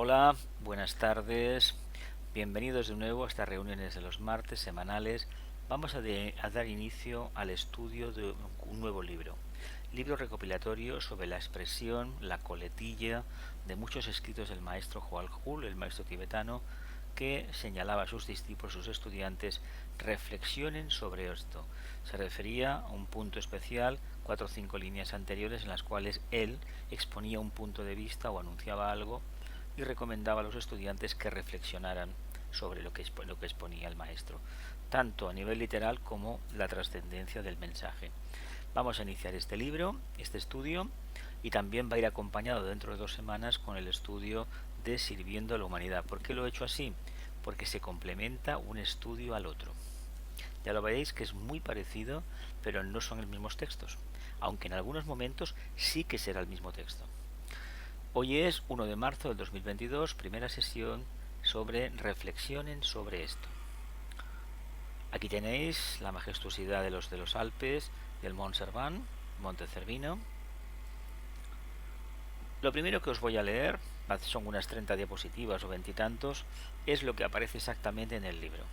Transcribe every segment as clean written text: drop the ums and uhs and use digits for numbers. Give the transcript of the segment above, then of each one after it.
Hola, buenas tardes. Bienvenidos de nuevo a estas reuniones de los martes semanales. Vamos a dar inicio al estudio de un nuevo libro recopilatorio sobre la expresión, la coletilla de muchos escritos del maestro Hwalhul, el maestro tibetano, que señalaba a sus discípulos, sus estudiantes, reflexionen sobre esto. Se refería a un punto especial, 4 o 5 líneas anteriores en las cuales él exponía un punto de vista o anunciaba algo y recomendaba a los estudiantes que reflexionaran sobre lo que exponía el maestro, tanto a nivel literal como la trascendencia del mensaje. Vamos a iniciar este libro, este estudio, y también va a ir acompañado dentro de 2 semanas con el estudio de Sirviendo a la Humanidad. ¿Por qué lo he hecho así? Porque se complementa un estudio al otro. Ya lo veréis que es muy parecido, pero no son los mismos textos, aunque en algunos momentos sí que será el mismo texto. Hoy es 1 de marzo del 2022, primera sesión sobre reflexionen sobre esto. Aquí tenéis la majestuosidad de los Alpes, del Mont Cervin, Monte Cervino. Lo primero que os voy a leer, son unas 30 diapositivas o veintitantos, es lo que aparece exactamente en el libro,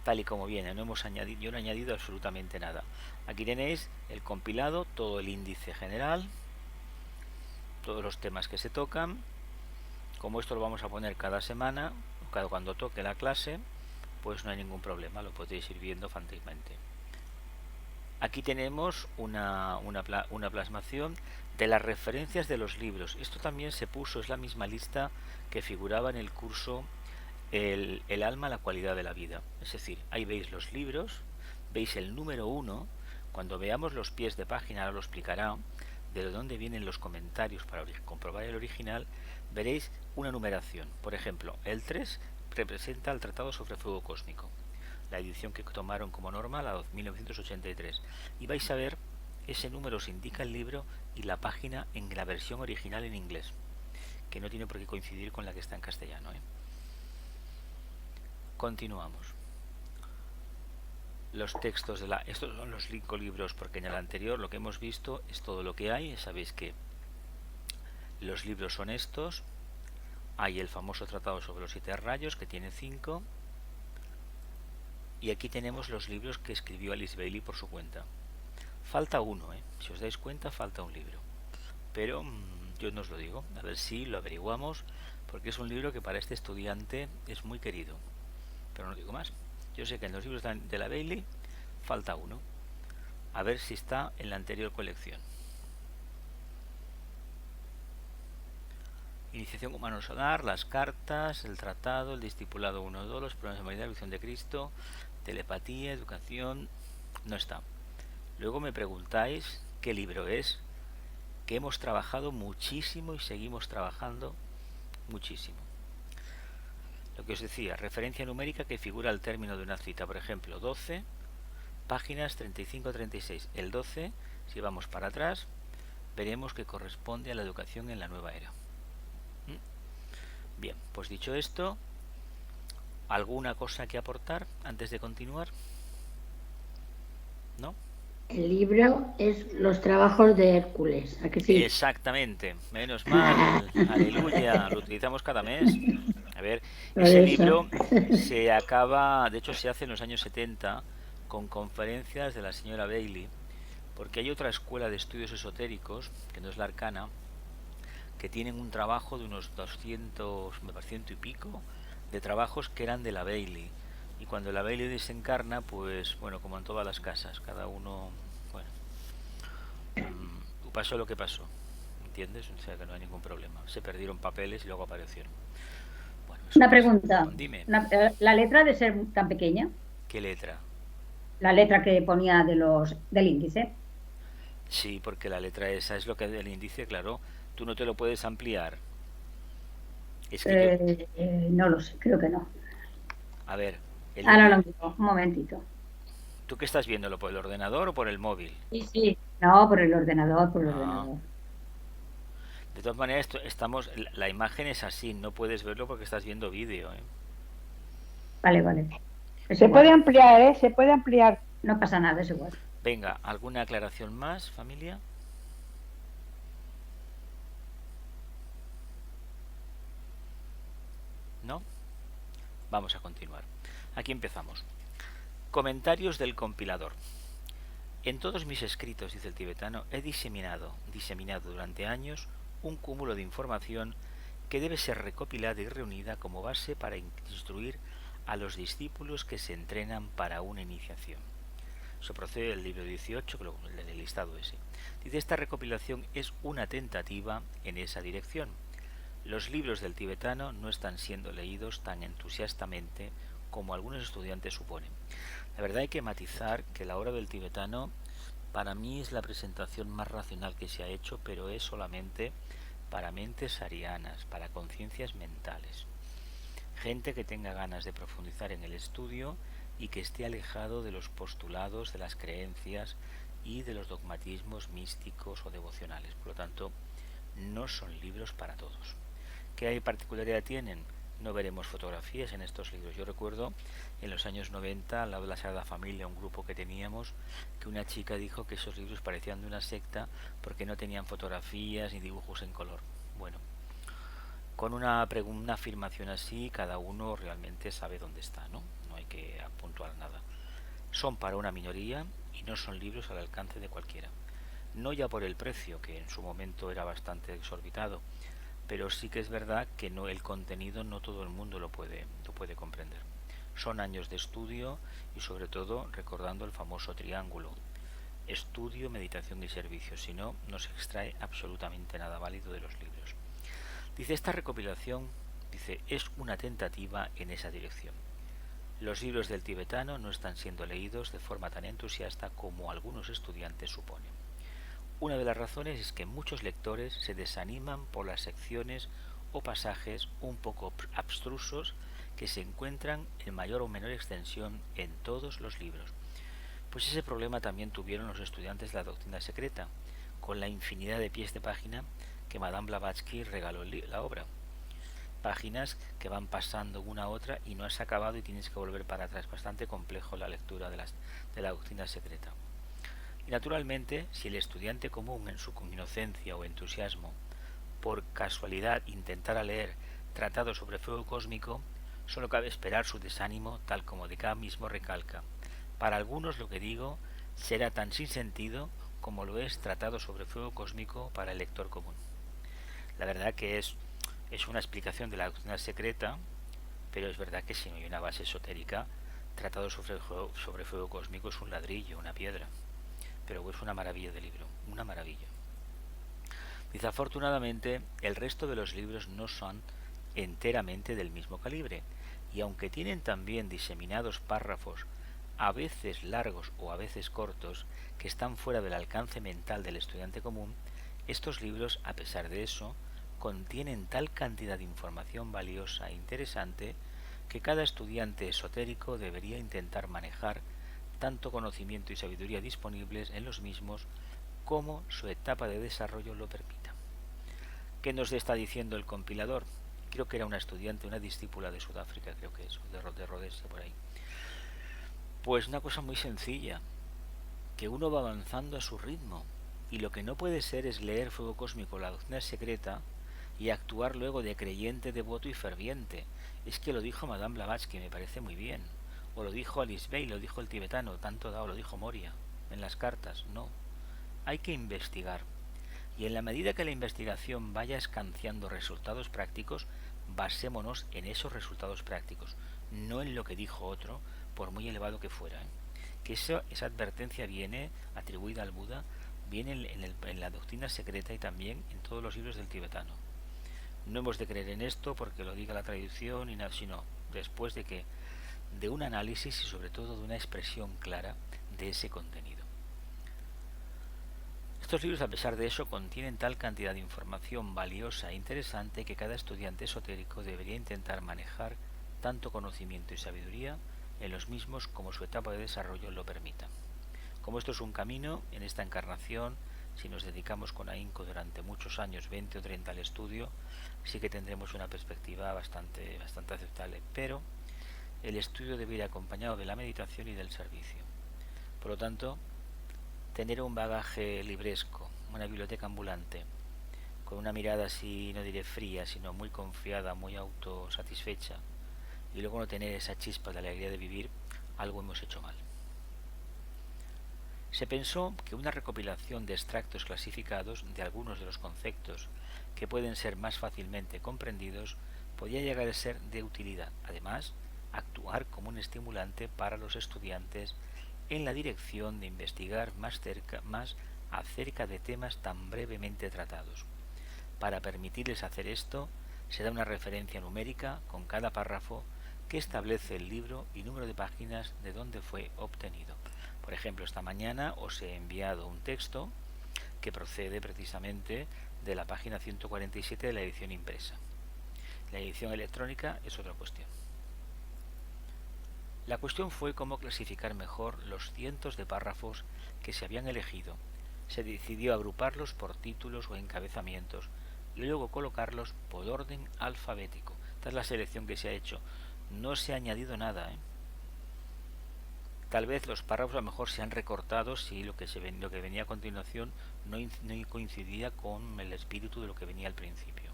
tal y como viene. Yo no he añadido absolutamente nada. Aquí tenéis el compilado, todo el índice general, todos los temas que se tocan. Como esto lo vamos a poner cada semana, cuando toque la clase, pues no hay ningún problema, lo podéis ir viendo fácilmente. Aquí tenemos una plasmación de las referencias de los libros. Esto también se puso, es la misma lista que figuraba en el curso el alma, la cualidad de la vida. Es decir, ahí veis los libros, veis el número 1. Cuando veamos los pies de página, ahora lo explicará, de dónde vienen los comentarios para comprobar el original, veréis una numeración. Por ejemplo, el 3 representa el Tratado sobre Fuego Cósmico, la edición que tomaron como norma, la 1983. Y vais a ver, ese número os indica el libro y la página en la versión original en inglés, que no tiene por qué coincidir con la que está en castellano. Continuamos. Los textos estos son los 5 libros, porque en el anterior lo que hemos visto es todo lo que hay. Sabéis que los libros son estos. Hay el famoso tratado sobre los 7 rayos, que tiene 5. Y aquí tenemos los libros que escribió Alice Bailey por su cuenta. Falta uno, si os dais cuenta, falta un libro. Pero yo no os lo digo, a ver si lo averiguamos, porque es un libro que para este estudiante es muy querido. Pero no digo más. Yo sé que en los libros de la Bailey falta uno. A ver si está en la anterior colección. Iniciación humano solar, las cartas, el tratado, el discipulado 1-2, los problemas de humanidad, la evolución de Cristo, telepatía, educación. No está. Luego me preguntáis qué libro es, que hemos trabajado muchísimo y seguimos trabajando muchísimo. Lo que os decía, referencia numérica que figura al término de una cita, por ejemplo, 12, páginas 35-36. El 12, si vamos para atrás, veremos que corresponde a la educación en la nueva era. Bien, pues dicho esto, ¿alguna cosa que aportar antes de continuar? ¿No? El libro es Los trabajos de Hércules, ¿a que sí? Exactamente, menos mal, aleluya, lo utilizamos cada mes. A ver, Por ese eso. libro se acaba, de hecho se hace en los años 70 con conferencias de la señora Bailey, porque hay otra escuela de estudios esotéricos, que no es la Arcana, que tienen un trabajo de unos 200, me parece, ciento y pico, de trabajos que eran de la Bailey. Y cuando la Bailey desencarna, pues bueno, como en todas las casas, cada uno, bueno, pasó lo que pasó, ¿entiendes? O sea que no hay ningún problema. Se perdieron papeles y luego aparecieron. Bueno, eso Una pasa. pregunta. Dime, La letra de ser tan pequeña, ¿qué letra? la letra que ponía del índice, Sí, porque la letra esa es lo que el índice, claro, tú no te lo puedes ampliar. Es que yo, no lo sé, creo que no. a ver, Ahora lo miro, un momentito. ¿tú qué estás viéndolo por el ordenador o por el móvil? Sí, sí. No, por el ordenador, por el Ah, ordenador. de todas maneras, la imagen es así, no puedes verlo porque estás viendo vídeo, ¿eh? Vale, vale. Es Se puede igual. ampliar, ¿eh? Se puede ampliar. No pasa nada, es igual. Venga, ¿alguna aclaración más, familia? ¿no? Vamos a continuar. Aquí empezamos. Comentarios del compilador. En todos mis escritos, dice el tibetano, he diseminado durante años un cúmulo de información que debe ser recopilada y reunida como base para instruir a los discípulos que se entrenan para una iniciación. Eso procede del libro 18, del listado ese. Dice, esta recopilación es una tentativa en esa dirección. Los libros del tibetano no están siendo leídos tan entusiastamente como algunos estudiantes suponen. La verdad hay que matizar que la obra del tibetano para mí es la presentación más racional que se ha hecho, pero es solamente para mentes arianas, para conciencias mentales. Gente que tenga ganas de profundizar en el estudio y que esté alejado de los postulados, de las creencias y de los dogmatismos místicos o devocionales. Por lo tanto, no son libros para todos. ¿Qué particularidad tienen? No veremos fotografías en estos libros. Yo recuerdo en los años 90, al lado de la Sagrada Familia, un grupo que teníamos, que una chica dijo que esos libros parecían de una secta porque no tenían fotografías ni dibujos en color. Bueno, con una afirmación así, cada uno realmente sabe dónde está, ¿no? No hay que apuntar nada. Son para una minoría y no son libros al alcance de cualquiera. No ya por el precio, que en su momento era bastante exorbitado, pero sí que es verdad que no, el contenido no todo el mundo lo puede comprender. Son años de estudio y sobre todo recordando el famoso triángulo: estudio, meditación y servicio. Si no, no se extrae absolutamente nada válido de los libros. Dice, esta recopilación, es una tentativa en esa dirección. Los libros del tibetano no están siendo leídos de forma tan entusiasta como algunos estudiantes suponen. Una de las razones es que muchos lectores se desaniman por las secciones o pasajes un poco abstrusos que se encuentran en mayor o menor extensión en todos los libros. Pues ese problema también tuvieron los estudiantes de la doctrina secreta, con la infinidad de pies de página que Madame Blavatsky regaló la obra. Páginas que van pasando una a otra y no has acabado y tienes que volver para atrás. Bastante complejo la lectura de la doctrina secreta. Y naturalmente, si el estudiante común en su inocencia o entusiasmo por casualidad intentara leer tratados sobre fuego cósmico, solo cabe esperar su desánimo, tal como de acá mismo recalca. Para algunos lo que digo será tan sin sentido como lo es tratado sobre fuego cósmico para el lector común. La verdad que es una explicación de la doctrina secreta, pero es verdad que si no hay una base esotérica, tratado sobre fuego cósmico es un ladrillo, una piedra. Pero es una maravilla de libro, una maravilla. Desafortunadamente, el resto de los libros no son enteramente del mismo calibre, y aunque tienen también diseminados párrafos, a veces largos o a veces cortos, que están fuera del alcance mental del estudiante común, estos libros, a pesar de eso, contienen tal cantidad de información valiosa e interesante que cada estudiante esotérico debería intentar manejar tanto conocimiento y sabiduría disponibles en los mismos como su etapa de desarrollo lo permita. ¿Qué nos está diciendo el compilador? Creo que era una estudiante, una discípula de Sudáfrica, creo que es, de Rhodesia, por ahí. Pues una cosa muy sencilla, que uno va avanzando a su ritmo, y lo que no puede ser es leer Fuego Cósmico, la doctrina secreta, y actuar luego de creyente, devoto y ferviente. Es que lo dijo Madame Blavatsky, me parece muy bien. O lo dijo Alice Bay, lo dijo el tibetano, tanto dado, lo dijo Moria, en las cartas. No. Hay que investigar. Y en la medida que la investigación vaya escanciando resultados prácticos, basémonos en esos resultados prácticos, no en lo que dijo otro, por muy elevado que fuera. Que esa advertencia viene atribuida al Buda, viene en la doctrina secreta y también en todos los libros del tibetano. No hemos de creer en esto porque lo diga la tradición y nada, sino después de un análisis y sobre todo de una expresión clara de ese contenido. Estos libros, a pesar de eso, contienen tal cantidad de información valiosa e interesante que cada estudiante esotérico debería intentar manejar tanto conocimiento y sabiduría en los mismos como su etapa de desarrollo lo permita. Como esto es un camino, en esta encarnación, si nos dedicamos con ahínco durante muchos años, 20 o 30 al estudio, sí que tendremos una perspectiva bastante aceptable, pero el estudio debe ir acompañado de la meditación y del servicio. Por lo tanto, tener un bagaje libresco, una biblioteca ambulante, con una mirada así, no diré fría, sino muy confiada, muy autosatisfecha, y luego no tener esa chispa de alegría de vivir, algo hemos hecho mal. Se pensó que una recopilación de extractos clasificados de algunos de los conceptos que pueden ser más fácilmente comprendidos podía llegar a ser de utilidad. Además, actuar como un estimulante para los estudiantes en la dirección de investigar más acerca de temas tan brevemente tratados. Para permitirles hacer esto, se da una referencia numérica con cada párrafo que establece el libro y número de páginas de donde fue obtenido. Por ejemplo, esta mañana os he enviado un texto que procede precisamente de la página 147 de la edición impresa. La edición electrónica es otra cuestión. La cuestión fue cómo clasificar mejor los cientos de párrafos que se habían elegido. Se decidió agruparlos por títulos o encabezamientos y luego colocarlos por orden alfabético. Esta es la selección que se ha hecho. No se ha añadido nada, Tal vez los párrafos a lo mejor se han recortado si lo que venía a continuación no coincidía con el espíritu de lo que venía al principio.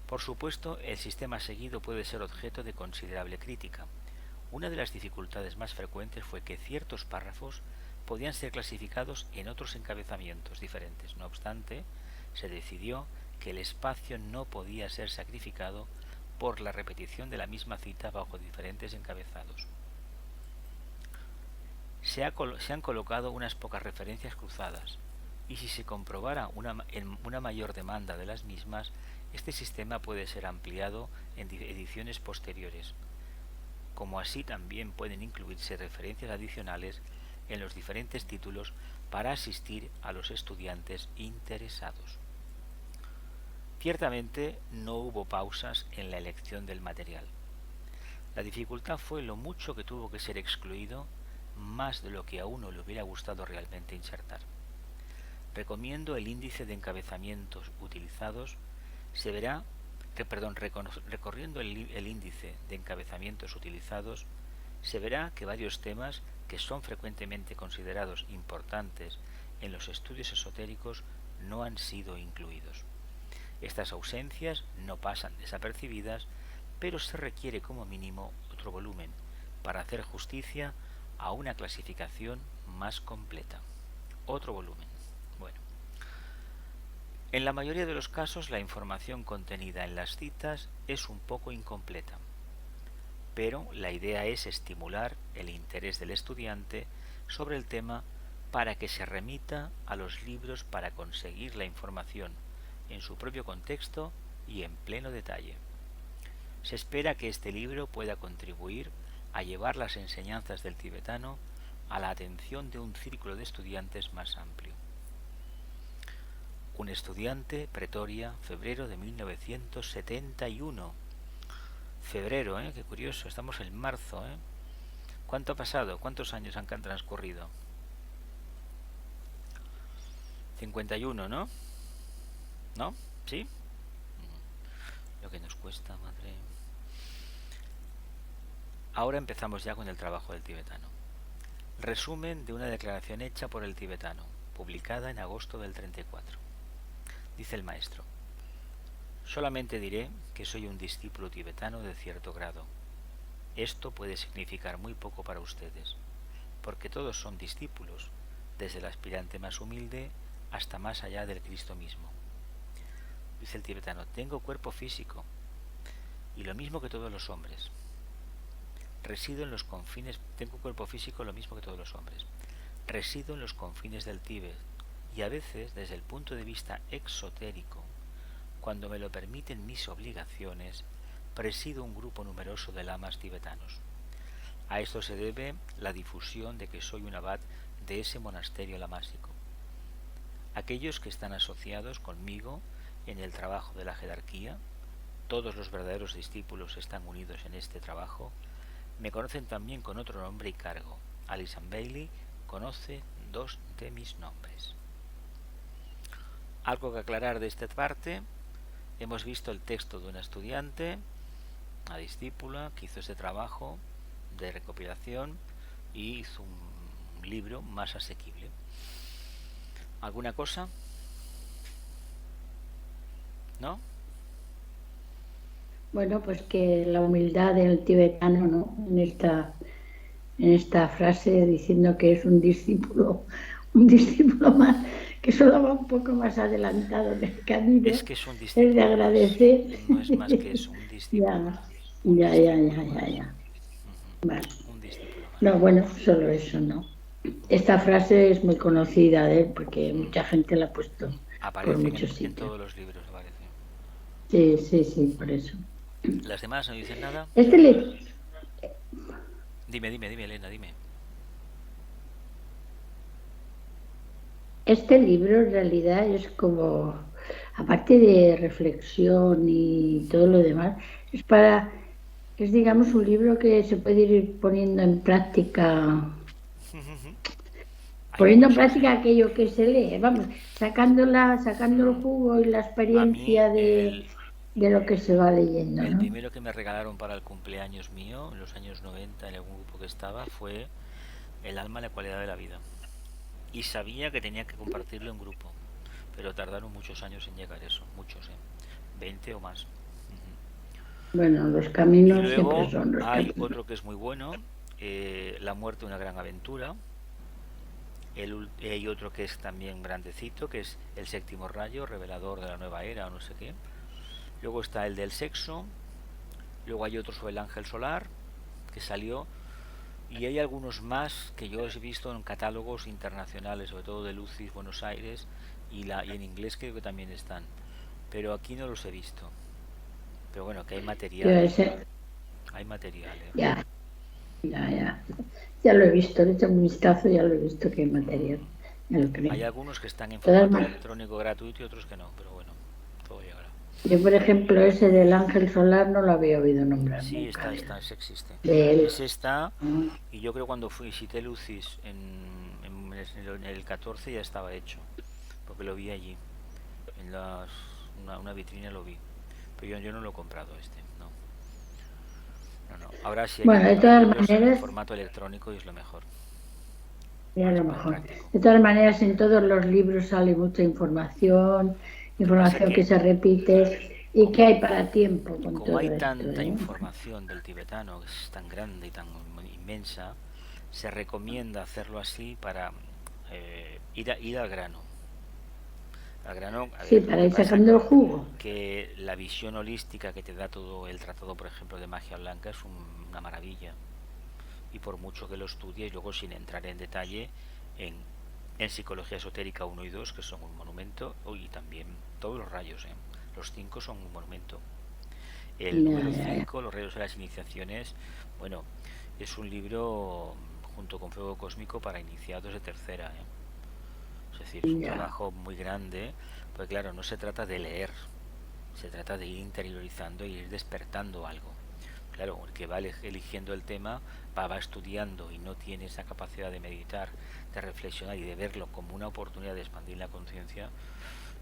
Por supuesto, el sistema seguido puede ser objeto de considerable crítica. Una de las dificultades más frecuentes fue que ciertos párrafos podían ser clasificados en otros encabezamientos diferentes. No obstante, se decidió que el espacio no podía ser sacrificado por la repetición de la misma cita bajo diferentes encabezados. Se han colocado unas pocas referencias cruzadas, y si se comprobara una mayor demanda de las mismas, este sistema puede ser ampliado en ediciones posteriores, como así también pueden incluirse referencias adicionales en los diferentes títulos para asistir a los estudiantes interesados. Ciertamente no hubo pausas en la elección del material. La dificultad fue lo mucho que tuvo que ser excluido, más de lo que a uno le hubiera gustado realmente insertar. Recomiendo el índice de encabezamientos utilizados. Se verá que, recorriendo el índice de encabezamientos utilizados, se verá que varios temas que son frecuentemente considerados importantes en los estudios esotéricos no han sido incluidos. Estas ausencias no pasan desapercibidas, pero se requiere como mínimo otro volumen para hacer justicia a una clasificación más completa. Otro volumen. Bueno, en la mayoría de los casos la información contenida en las citas es un poco incompleta, pero la idea es estimular el interés del estudiante sobre el tema para que se remita a los libros para conseguir la información en su propio contexto y en pleno detalle. Se espera que este libro pueda contribuir a llevar las enseñanzas del tibetano a la atención de un círculo de estudiantes más amplio. Un estudiante, Pretoria, febrero de 1971. Febrero, qué curioso, estamos en marzo, ¿Cuánto ha pasado? ¿Cuántos años han transcurrido? 51, ¿no? ¿No? ¿Sí? Lo que nos cuesta, madre. Ahora empezamos ya con el trabajo del tibetano. Resumen de una declaración hecha por el tibetano, publicada en agosto del 34. Dice el maestro: solamente diré que soy un discípulo tibetano de cierto grado. Esto puede significar muy poco para ustedes, porque todos son discípulos, desde el aspirante más humilde hasta más allá del Cristo mismo. Dice el tibetano: tengo cuerpo físico, y lo mismo que todos los hombres. Resido en los confines, tengo cuerpo físico lo mismo que todos los hombres. Resido en los confines del Tíbet, y a veces, desde el punto de vista exotérico, cuando me lo permiten mis obligaciones, presido un grupo numeroso de lamas tibetanos. A esto se debe la difusión de que soy un abad de ese monasterio lamásico. Aquellos que están asociados conmigo en el trabajo de la jerarquía, todos los verdaderos discípulos están unidos en este trabajo, me conocen también con otro nombre y cargo. Alison Bailey conoce 2 de mis nombres. Algo que aclarar de esta parte: hemos visto el texto de una estudiante, una discípula, que hizo este trabajo de recopilación y hizo un libro más asequible. ¿Alguna cosa? ¿no? Bueno, pues que la humildad del tibetano, ¿no? En esta frase diciendo que es un discípulo más, que solo va un poco más adelantado en el Es camino, que es un es de discípulo más, agradecer. no es más que eso, un discípulo Ya, más, un ya, ya, discípulo ya, ya, más, ya. Vale. un discípulo más. No, bueno, solo eso, ¿no? Esta frase es muy conocida de él porque mucha gente la ha puesto por Aparecen muchos en sitios. todos los libros, aparece. Sí, sí, sí, por eso. ¿Las demás no dicen nada? Este, li- Dime, Elena, dime. este libro en realidad es como, aparte de reflexión y todo lo demás, es para, es digamos un libro que se puede ir Hay poniendo en muchos, ¿eh? práctica aquello que se lee, vamos, sacando el jugo y la A mí, experiencia de lo que se va leyendo, el ¿no? primero que me regalaron para el cumpleaños mío, en los años 90 en algún grupo que estaba, fue El alma y la cualidad de la vida. Y sabía que tenía que compartirlo en grupo, pero tardaron muchos años en llegar eso, muchos, ¿eh? 20 o más. Bueno, los Y caminos siempre luego son los hay caminos. otro que es muy bueno, La muerte, una gran aventura. Hay otro que es también grandecito, que es El séptimo rayo, revelador de la nueva era o no sé qué. Luego está el del sexo. Luego hay otro sobre el ángel solar, que salió. Y hay algunos más que yo he visto en catálogos internacionales, sobre todo de Lucis, Buenos Aires, y en inglés creo que también están. Pero aquí no los he visto. Pero bueno, que hay Yo material, ¿eh? ese, Hay material, ¿eh? ya, ya. Ya lo he visto, le he hecho un vistazo, ya lo he visto que hay material, ya lo creo. Hay algunos que están en Todas formato ma- electrónico gratuito y otros que no, pero bueno, todo llegará. Yo, por ejemplo, ese del ángel solar no lo había oído nombrar Sí, nunca ese existe. de él. Ese está, y yo creo cuando visité Lucis en el 14 ya estaba hecho, porque lo vi allí, en una vitrina lo vi. Pero yo no lo he comprado este, no. No, no. Ahora sí hay que Bueno, de comprar todas libros en maneras, formato electrónico y es lo mejor, ya a lo más mejor. práctico. De todas maneras, en todos los libros sale mucha información, Lo que pasa información que que se repite y que como, hay para tiempo con como hay todo esto, tanta ¿eh? información del tibetano, que es tan grande y tan inmensa, se recomienda hacerlo así para ir al grano. Al grano, a Sí, ver, lo para que ir pasa sacando el jugo. que la visión holística que te da todo el tratado, por ejemplo, de magia blanca es una maravilla. Y por mucho que lo estudies, luego sin entrar en detalle en, en psicología esotérica uno y 2 que son un monumento, y también todos los rayos, ¿eh? Los 5 son un monumento. El Ya, número ya, ya. 5 los rayos de las iniciaciones, bueno, es un libro junto con Fuego Cósmico para iniciados de tercera, ¿eh? Es decir, es un Ya. trabajo muy grande, porque claro, no se trata de leer, se trata de ir interiorizando y ir despertando algo. Claro, el que va eligiendo el tema va estudiando y no tiene esa capacidad de meditar, de reflexionar y de verlo como una oportunidad de expandir la conciencia,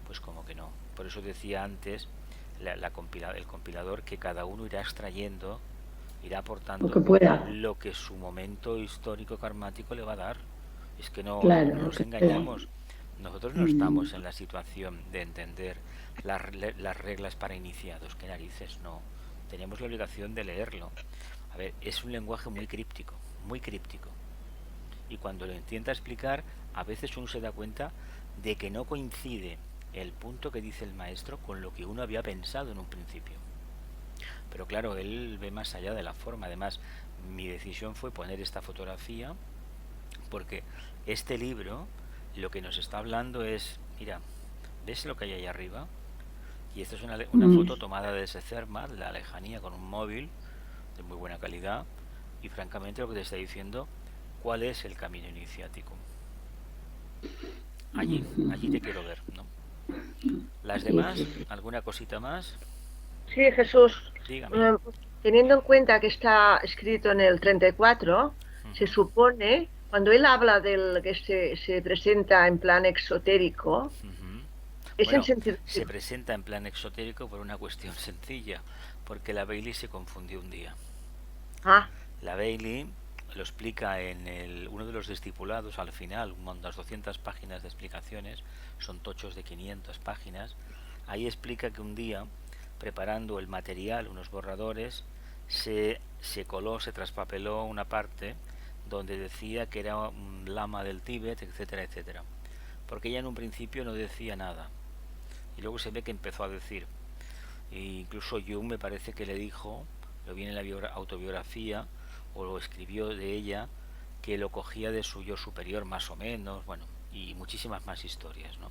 pues como que no. Por eso decía antes el compilador que cada uno irá extrayendo, irá Lo aportando que pueda. lo que su momento histórico karmático le va a dar. Es que Claro, no lo nos que pueda. engañemos. Nosotros no Mm, estamos en la situación de entender las reglas para iniciados. ¿Qué narices? No. Tenemos la obligación de leerlo. A ver, es un lenguaje muy críptico, muy críptico. Y cuando lo intenta explicar, a veces uno se da cuenta de que no coincide el punto que dice el maestro con lo que uno había pensado en un principio. Pero claro, él ve más allá de la forma. Además, mi decisión fue poner esta fotografía porque este libro lo que nos está hablando es, mira, ¿ves lo que hay ahí arriba? Y esta es una mm. foto tomada desde Cerma, de la lejanía, con un móvil de muy buena calidad. Y francamente lo que te está diciendo, ¿cuál es el camino iniciático? Allí te quiero ver, ¿no? Las Sí, sí, demás, sí. ¿alguna cosita más? Sí, Jesús, Dígame. eh, teniendo en cuenta que está escrito en el 34, se Ujú, supone, cuando él habla del que se presenta en plan exotérico, ujú. es en Bueno, sentido... se presenta en plan exotérico por una cuestión sencilla, porque la Bailey se confundió un día. Ah, La Bailey lo explica en uno de los discipulados al final, unas 200 páginas de explicaciones, son tochos de 500 páginas, Ahí explica que un día, preparando el material, unos borradores, se coló, se traspapeló una parte donde decía que era un lama del Tíbet, etcétera, etcétera. Porque ella en un principio no decía nada. Y luego se ve que empezó a decir. E incluso Jung me parece que le dijo, lo viene en la autobiografía, o lo escribió de ella, que lo cogía de su yo superior más o menos, bueno, y muchísimas más historias, ¿no?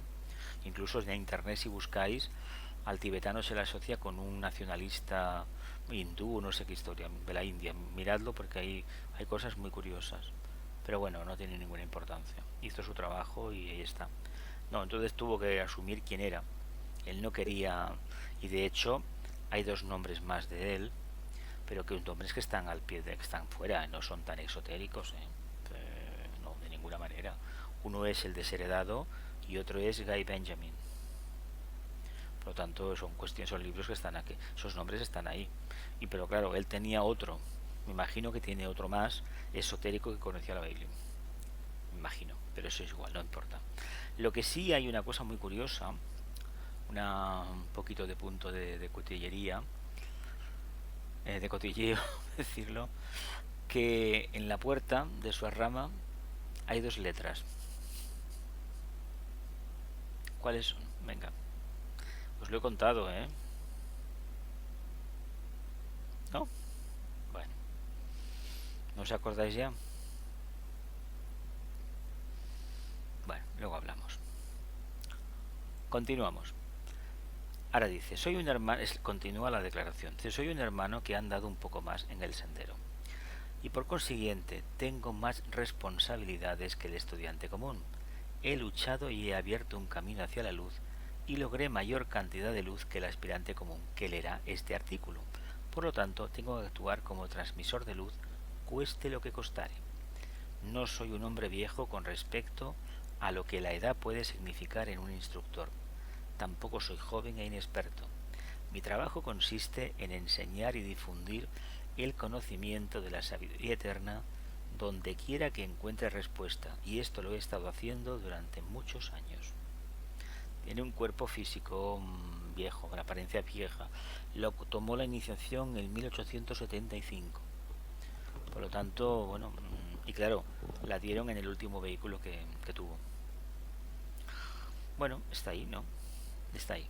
Incluso en internet, si buscáis, al tibetano se le asocia con un nacionalista hindú, no sé qué historia, de la India. Miradlo porque hay cosas muy curiosas. Pero bueno, no tiene ninguna importancia. Hizo su trabajo y ahí está. No, entonces tuvo que asumir quién era. Él no quería, y de hecho hay dos nombres más de él, pero que nombres que están al pie de que están fuera, no son tan exotéricos, no, de ninguna manera. Uno es el desheredado y otro es Guy Benjamin. Por lo tanto, son cuestiones, son libros que están aquí, esos nombres están ahí. Y pero claro, él tenía otro, me imagino que tiene otro más esotérico que conocía la Biblia. Me imagino, pero eso es igual, no importa. Lo que sí hay una cosa muy curiosa, un poquito de punto de cotillería, de cotilleo, decirlo, que en la puerta de su rama hay dos letras. ¿Cuáles son? Venga, os lo he contado, ¿eh? ¿No? Bueno, ¿no os acordáis ya? Bueno, luego hablamos. Continuamos. Ahora dice, soy un hermano, continúa la declaración, dice, soy un hermano que ha andado un poco más en el sendero y por consiguiente tengo más responsabilidades que el estudiante común. He luchado y he abierto un camino hacia la luz y logré mayor cantidad de luz que el aspirante común que leerá este artículo. Por lo tanto, tengo que actuar como transmisor de luz, cueste lo que costare. No soy un hombre viejo con respecto a lo que la edad puede significar en un instructor. Tampoco soy joven e inexperto. Mi trabajo consiste en enseñar y difundir el conocimiento de la sabiduría eterna donde quiera que encuentre respuesta, y esto lo he estado haciendo durante muchos años. Tiene un cuerpo físico viejo, con apariencia vieja. Lo tomó la iniciación en 1875. Por lo tanto, bueno, y claro, la dieron en el último vehículo que tuvo. Bueno, está ahí, ¿no? Está ahí.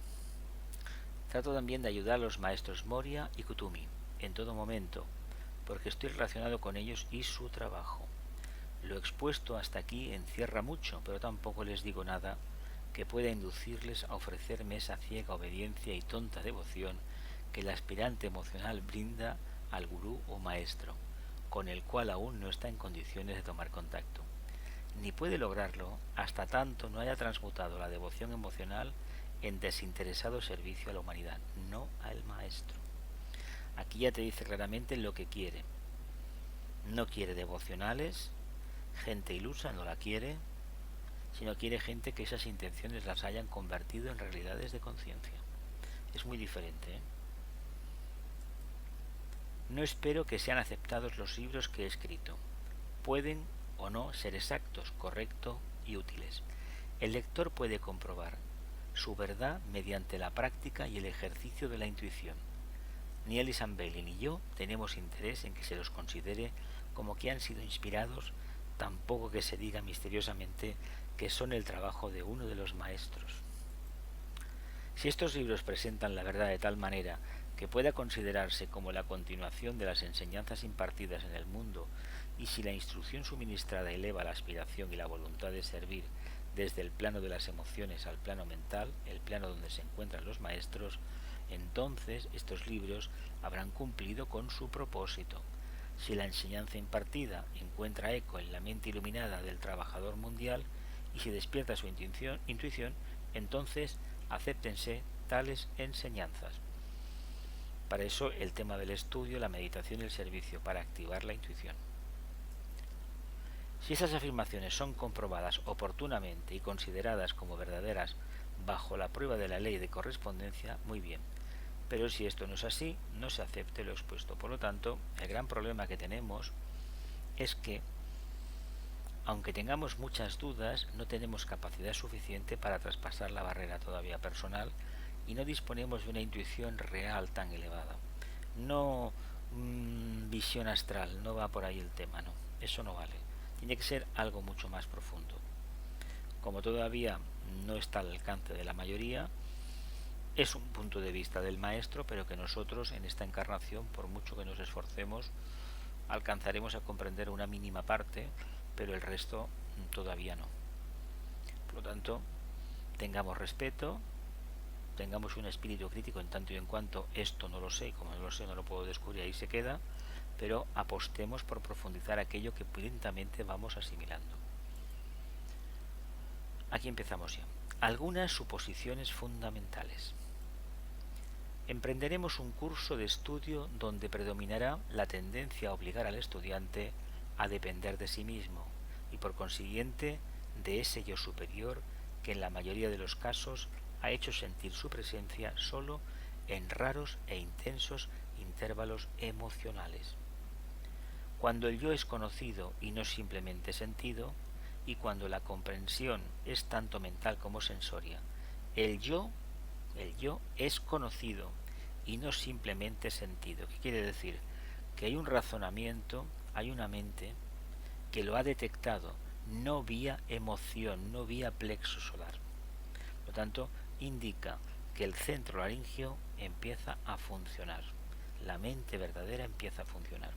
Trato también de ayudar a los maestros Moria y Kutumi en todo momento, porque estoy relacionado con ellos y su trabajo. Lo expuesto hasta aquí encierra mucho, pero tampoco les digo nada que pueda inducirles a ofrecerme esa ciega obediencia y tonta devoción que el aspirante emocional brinda al gurú o maestro, con el cual aún no está en condiciones de tomar contacto. Ni puede lograrlo hasta tanto no haya transmutado la devoción emocional en desinteresado servicio a la humanidad, no al maestro. Aquí ya te dice claramente lo que quiere. No quiere devocionales, gente ilusa no la quiere, sino quiere gente que esas intenciones las hayan convertido en realidades de conciencia. Es muy diferente, ¿eh? No espero que sean aceptados los libros que he escrito. Pueden o no ser exactos, correctos y útiles. El lector puede comprobar su verdad mediante la práctica y el ejercicio de la intuición. Ni Elie Zambelli ni yo tenemos interés en que se los considere como que han sido inspirados, tampoco que se diga misteriosamente que son el trabajo de uno de los maestros. Si estos libros presentan la verdad de tal manera que pueda considerarse como la continuación de las enseñanzas impartidas en el mundo, y si la instrucción suministrada eleva la aspiración y la voluntad de servir desde el plano de las emociones al plano mental, el plano donde se encuentran los maestros, entonces estos libros habrán cumplido con su propósito. Si la enseñanza impartida encuentra eco en la mente iluminada del trabajador mundial y si despierta su intuición, entonces acéptense tales enseñanzas. Para eso el tema del estudio, la meditación y el servicio, para activar la intuición. Si esas afirmaciones son comprobadas oportunamente y consideradas como verdaderas bajo la prueba de la ley de correspondencia, muy bien. Pero si esto no es así, no se acepte lo expuesto. Por lo tanto, el gran problema que tenemos es que, aunque tengamos muchas dudas, no tenemos capacidad suficiente para traspasar la barrera todavía personal y no disponemos de una intuición real tan elevada. No visión astral, no va por ahí el tema, no, eso no vale. Tiene que ser algo mucho más profundo. Como todavía no está al alcance de la mayoría, es un punto de vista del maestro, pero que nosotros en esta encarnación, por mucho que nos esforcemos, alcanzaremos a comprender una mínima parte, pero el resto todavía no. Por lo tanto, tengamos respeto, tengamos un espíritu crítico en tanto y en cuanto esto no lo sé, como no lo sé no lo puedo descubrir, ahí se queda, pero apostemos por profundizar aquello que lentamente vamos asimilando. Aquí empezamos ya. Algunas suposiciones fundamentales. Emprenderemos un curso de estudio donde predominará la tendencia a obligar al estudiante a depender de sí mismo y por consiguiente de ese yo superior que en la mayoría de los casos ha hecho sentir su presencia solo en raros e intensos intervalos emocionales. Cuando el yo es conocido y no simplemente sentido, y cuando la comprensión es tanto mental como sensoria, el yo es conocido y no simplemente sentido. ¿Qué quiere decir? Que hay un razonamiento, hay una mente que lo ha detectado, no vía emoción, no vía plexo solar. Por lo tanto, indica que el centro laríngeo empieza a funcionar. La mente verdadera empieza a funcionar.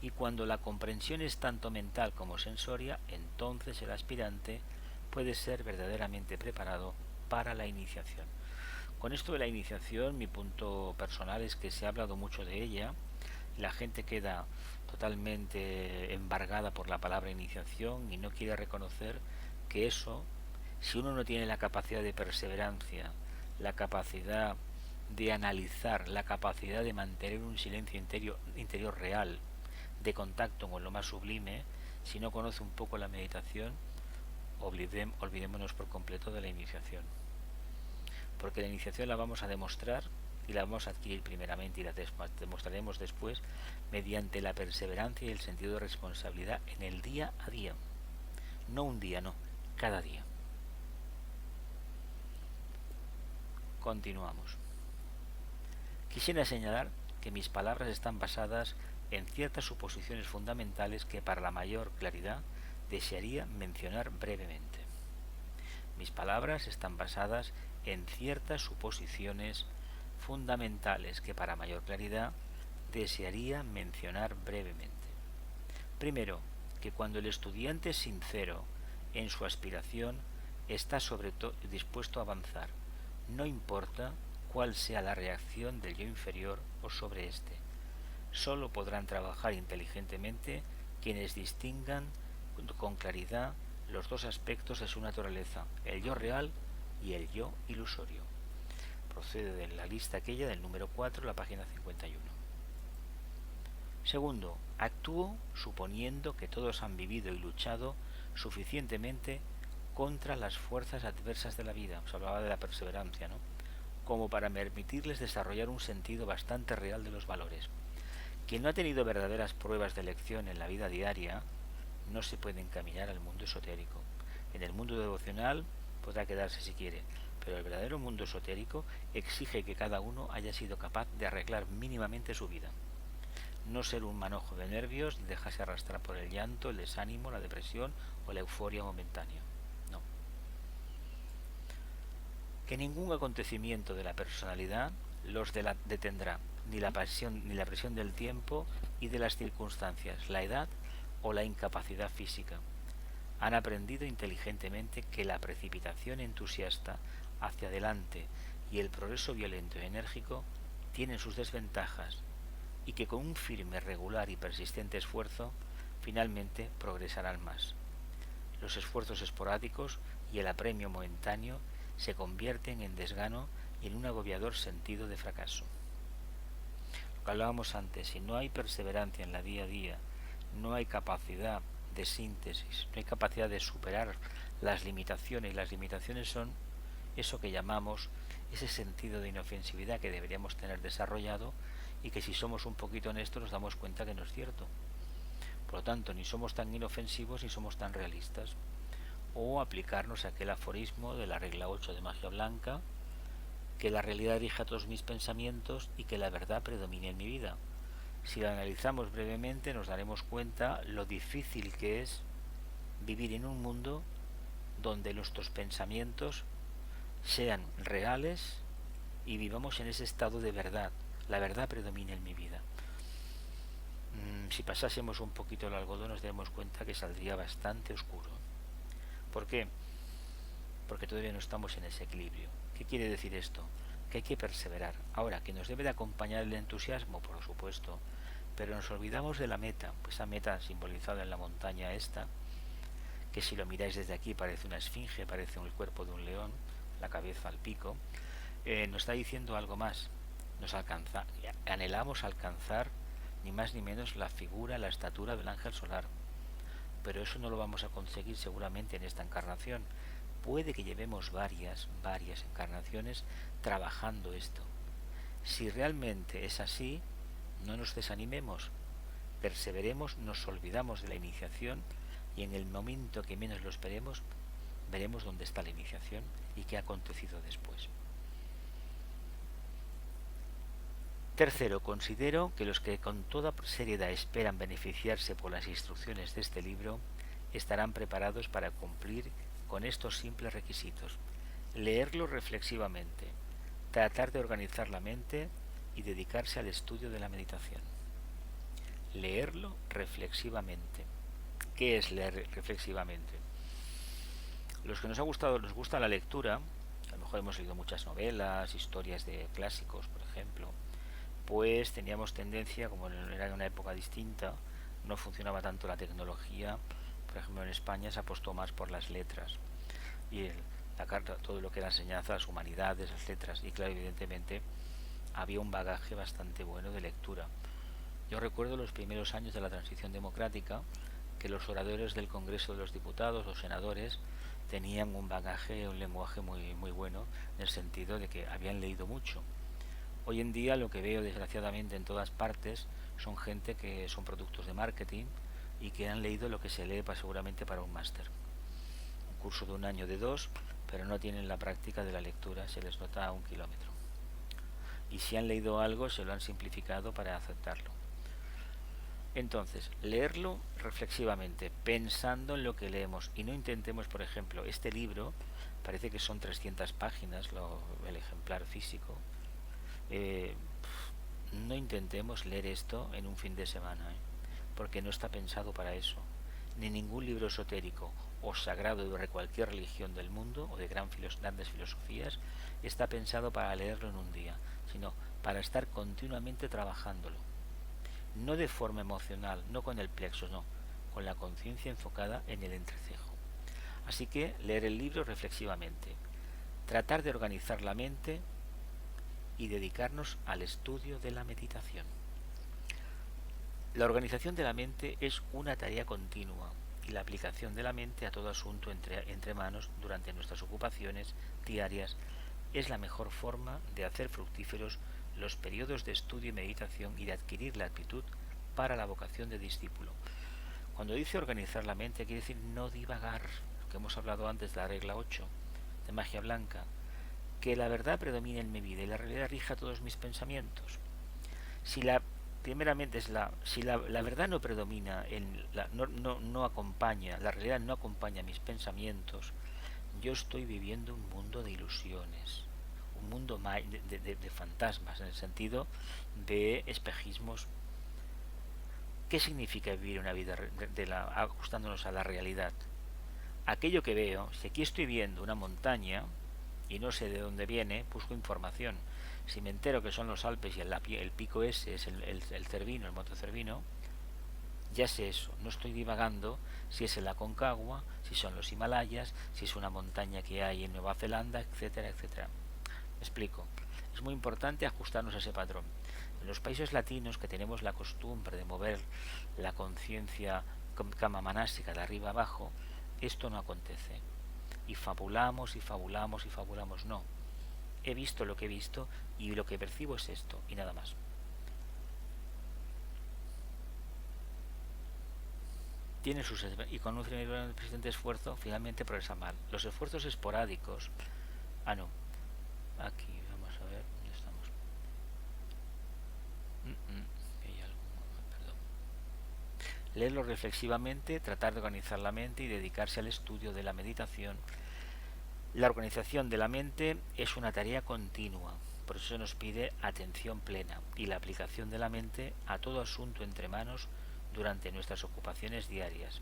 Y cuando la comprensión es tanto mental como sensoria, entonces el aspirante puede ser verdaderamente preparado para la iniciación. Con esto de la iniciación, mi punto personal es que se ha hablado mucho de ella, la gente queda totalmente embargada por la palabra iniciación y no quiere reconocer que eso, si uno no tiene la capacidad de perseverancia, la capacidad de analizar, la capacidad de mantener un silencio interior real, de contacto con lo más sublime, si no conoce un poco la meditación, olvidémonos por completo de la iniciación. Porque la iniciación la vamos a demostrar y la vamos a adquirir primeramente y la demostraremos después mediante la perseverancia y el sentido de responsabilidad en el día a día. No un día, no, cada día. Continuamos. Quisiera señalar que mis palabras están basadas en ciertas suposiciones fundamentales que para la mayor claridad desearía mencionar brevemente. Mis palabras están basadas en ciertas suposiciones fundamentales que para mayor claridad desearía mencionar brevemente. Primero, que cuando el estudiante es sincero en su aspiración, está sobre todo dispuesto a avanzar, no importa cuál sea la reacción del yo inferior o sobre éste. Solo podrán trabajar inteligentemente quienes distingan con claridad los dos aspectos de su naturaleza, el yo real y el yo ilusorio. Procede de la lista aquella del número 4, la página 51. Segundo, actúo suponiendo que todos han vivido y luchado suficientemente contra las fuerzas adversas de la vida. Se hablaba de la perseverancia, ¿no? Como para permitirles desarrollar un sentido bastante real de los valores. Quien no ha tenido verdaderas pruebas de elección en la vida diaria no se puede encaminar al mundo esotérico. En el mundo devocional podrá quedarse si quiere, pero el verdadero mundo esotérico exige que cada uno haya sido capaz de arreglar mínimamente su vida. No ser un manojo de nervios, dejarse arrastrar por el llanto, el desánimo, la depresión o la euforia momentánea. No. Que ningún acontecimiento de la personalidad los detendrá, ni la presión del tiempo y de las circunstancias, la edad o la incapacidad física. Han aprendido inteligentemente que la precipitación entusiasta hacia adelante y el progreso violento y enérgico tienen sus desventajas y que con un firme, regular y persistente esfuerzo finalmente progresarán más. Los esfuerzos esporádicos y el apremio momentáneo se convierten en desgano y en un agobiador sentido de fracaso. Lo que hablábamos antes, si no hay perseverancia en la día a día, no hay capacidad de síntesis, no hay capacidad de superar las limitaciones, y las limitaciones son eso que llamamos ese sentido de inofensividad que deberíamos tener desarrollado y que si somos un poquito honestos nos damos cuenta que no es cierto. Por lo tanto, ni somos tan inofensivos ni somos tan realistas. O aplicarnos a aquel aforismo de la regla 8 de magia blanca, que la realidad rija todos mis pensamientos y que la verdad predomine en mi vida. Si lo analizamos brevemente nos daremos cuenta lo difícil que es vivir en un mundo donde nuestros pensamientos sean reales y vivamos en ese estado de verdad. La verdad predomina en mi vida. Si pasásemos un poquito el algodón nos daremos cuenta que saldría bastante oscuro. ¿Por qué? Porque todavía no estamos en ese equilibrio. ¿Qué quiere decir esto? Que hay que perseverar. Ahora, que nos debe de acompañar el entusiasmo, por supuesto, pero nos olvidamos de la meta, pues esa meta simbolizada en la montaña esta, que si lo miráis desde aquí parece una esfinge, parece el cuerpo de un león, la cabeza al pico, nos está diciendo algo más. Anhelamos alcanzar ni más ni menos la figura, la estatura del ángel solar, pero eso no lo vamos a conseguir seguramente en esta encarnación. Puede que llevemos varias encarnaciones trabajando esto. Si realmente es así, no nos desanimemos, perseveremos, nos olvidamos de la iniciación y en el momento que menos lo esperemos, veremos dónde está la iniciación y qué ha acontecido después. Tercero, considero que los que con toda seriedad esperan beneficiarse por las instrucciones de este libro estarán preparados para cumplir con estos simples requisitos: leerlo reflexivamente, tratar de organizar la mente y dedicarse al estudio de la meditación. Leerlo reflexivamente. ¿Qué es leer reflexivamente? Los que nos gusta la lectura, a lo mejor hemos leído muchas novelas, historias de clásicos, por ejemplo, pues teníamos tendencia, como era una época distinta, no funcionaba tanto la tecnología, por ejemplo en España se apostó más por las letras y la carta, todo lo que era enseñanza, las humanidades, las letras, y claro, evidentemente había un bagaje bastante bueno de lectura. Yo recuerdo los primeros años de la transición democrática que los oradores del Congreso de los Diputados, los senadores, tenían un bagaje, un lenguaje muy bueno, en el sentido de que habían leído mucho. Hoy en día lo que veo desgraciadamente en todas partes son gente que son productos de marketing y que han leído lo que se lee seguramente para un máster. Un curso de un año, de dos, pero no tienen la práctica de la lectura, se les nota a 1 kilómetro. Y si han leído algo se lo han simplificado para aceptarlo. Entonces, leerlo reflexivamente, pensando en lo que leemos, y no intentemos, por ejemplo, este libro, parece que son 300 páginas, el ejemplar físico. No intentemos leer esto en un fin de semana, porque no está pensado para eso. Ni ningún libro esotérico o sagrado de cualquier religión del mundo o de grandes filosofías está pensado para leerlo en un día, sino para estar continuamente trabajándolo. No de forma emocional, no con el plexo, no, con la conciencia enfocada en el entrecejo. Así que leer el libro reflexivamente, tratar de organizar la mente y dedicarnos al estudio de la meditación. La organización de la mente es una tarea continua y la aplicación de la mente a todo asunto entre manos durante nuestras ocupaciones diarias es la mejor forma de hacer fructíferos los periodos de estudio y meditación y de adquirir la aptitud para la vocación de discípulo. Cuando dice organizar la mente quiere decir no divagar, lo que hemos hablado antes de la regla 8 de magia blanca, que la verdad predomine en mi vida y la realidad rija todos mis pensamientos. Si la verdad no predomina, no acompaña, la realidad no acompaña mis pensamientos, yo estoy viviendo un mundo de ilusiones, un mundo de fantasmas, en el sentido de espejismos. ¿Qué significa vivir una vida ajustándonos a la realidad? Aquello que veo, si aquí estoy viendo una montaña y no sé de dónde viene, busco información. Si me entero que son los Alpes y el pico ese es el Cervino, el Monte Cervino, ya sé eso, no estoy divagando si es el Aconcagua, si son los Himalayas, si es una montaña que hay en Nueva Zelanda, etcétera, etcétera. Me explico. Es muy importante ajustarnos a ese patrón. En los países latinos, que tenemos la costumbre de mover la conciencia kama manástica de arriba abajo, esto no acontece. Y fabulamos, no. He visto lo que he visto y lo que percibo es esto y nada más. Y con un presente esfuerzo finalmente progresa mal. Los esfuerzos esporádicos, aquí vamos Leerlo reflexivamente, tratar de organizar la mente y dedicarse al estudio de la meditación. La organización de la mente es una tarea continua, por eso se nos pide atención plena y la aplicación de la mente a todo asunto entre manos durante nuestras ocupaciones diarias.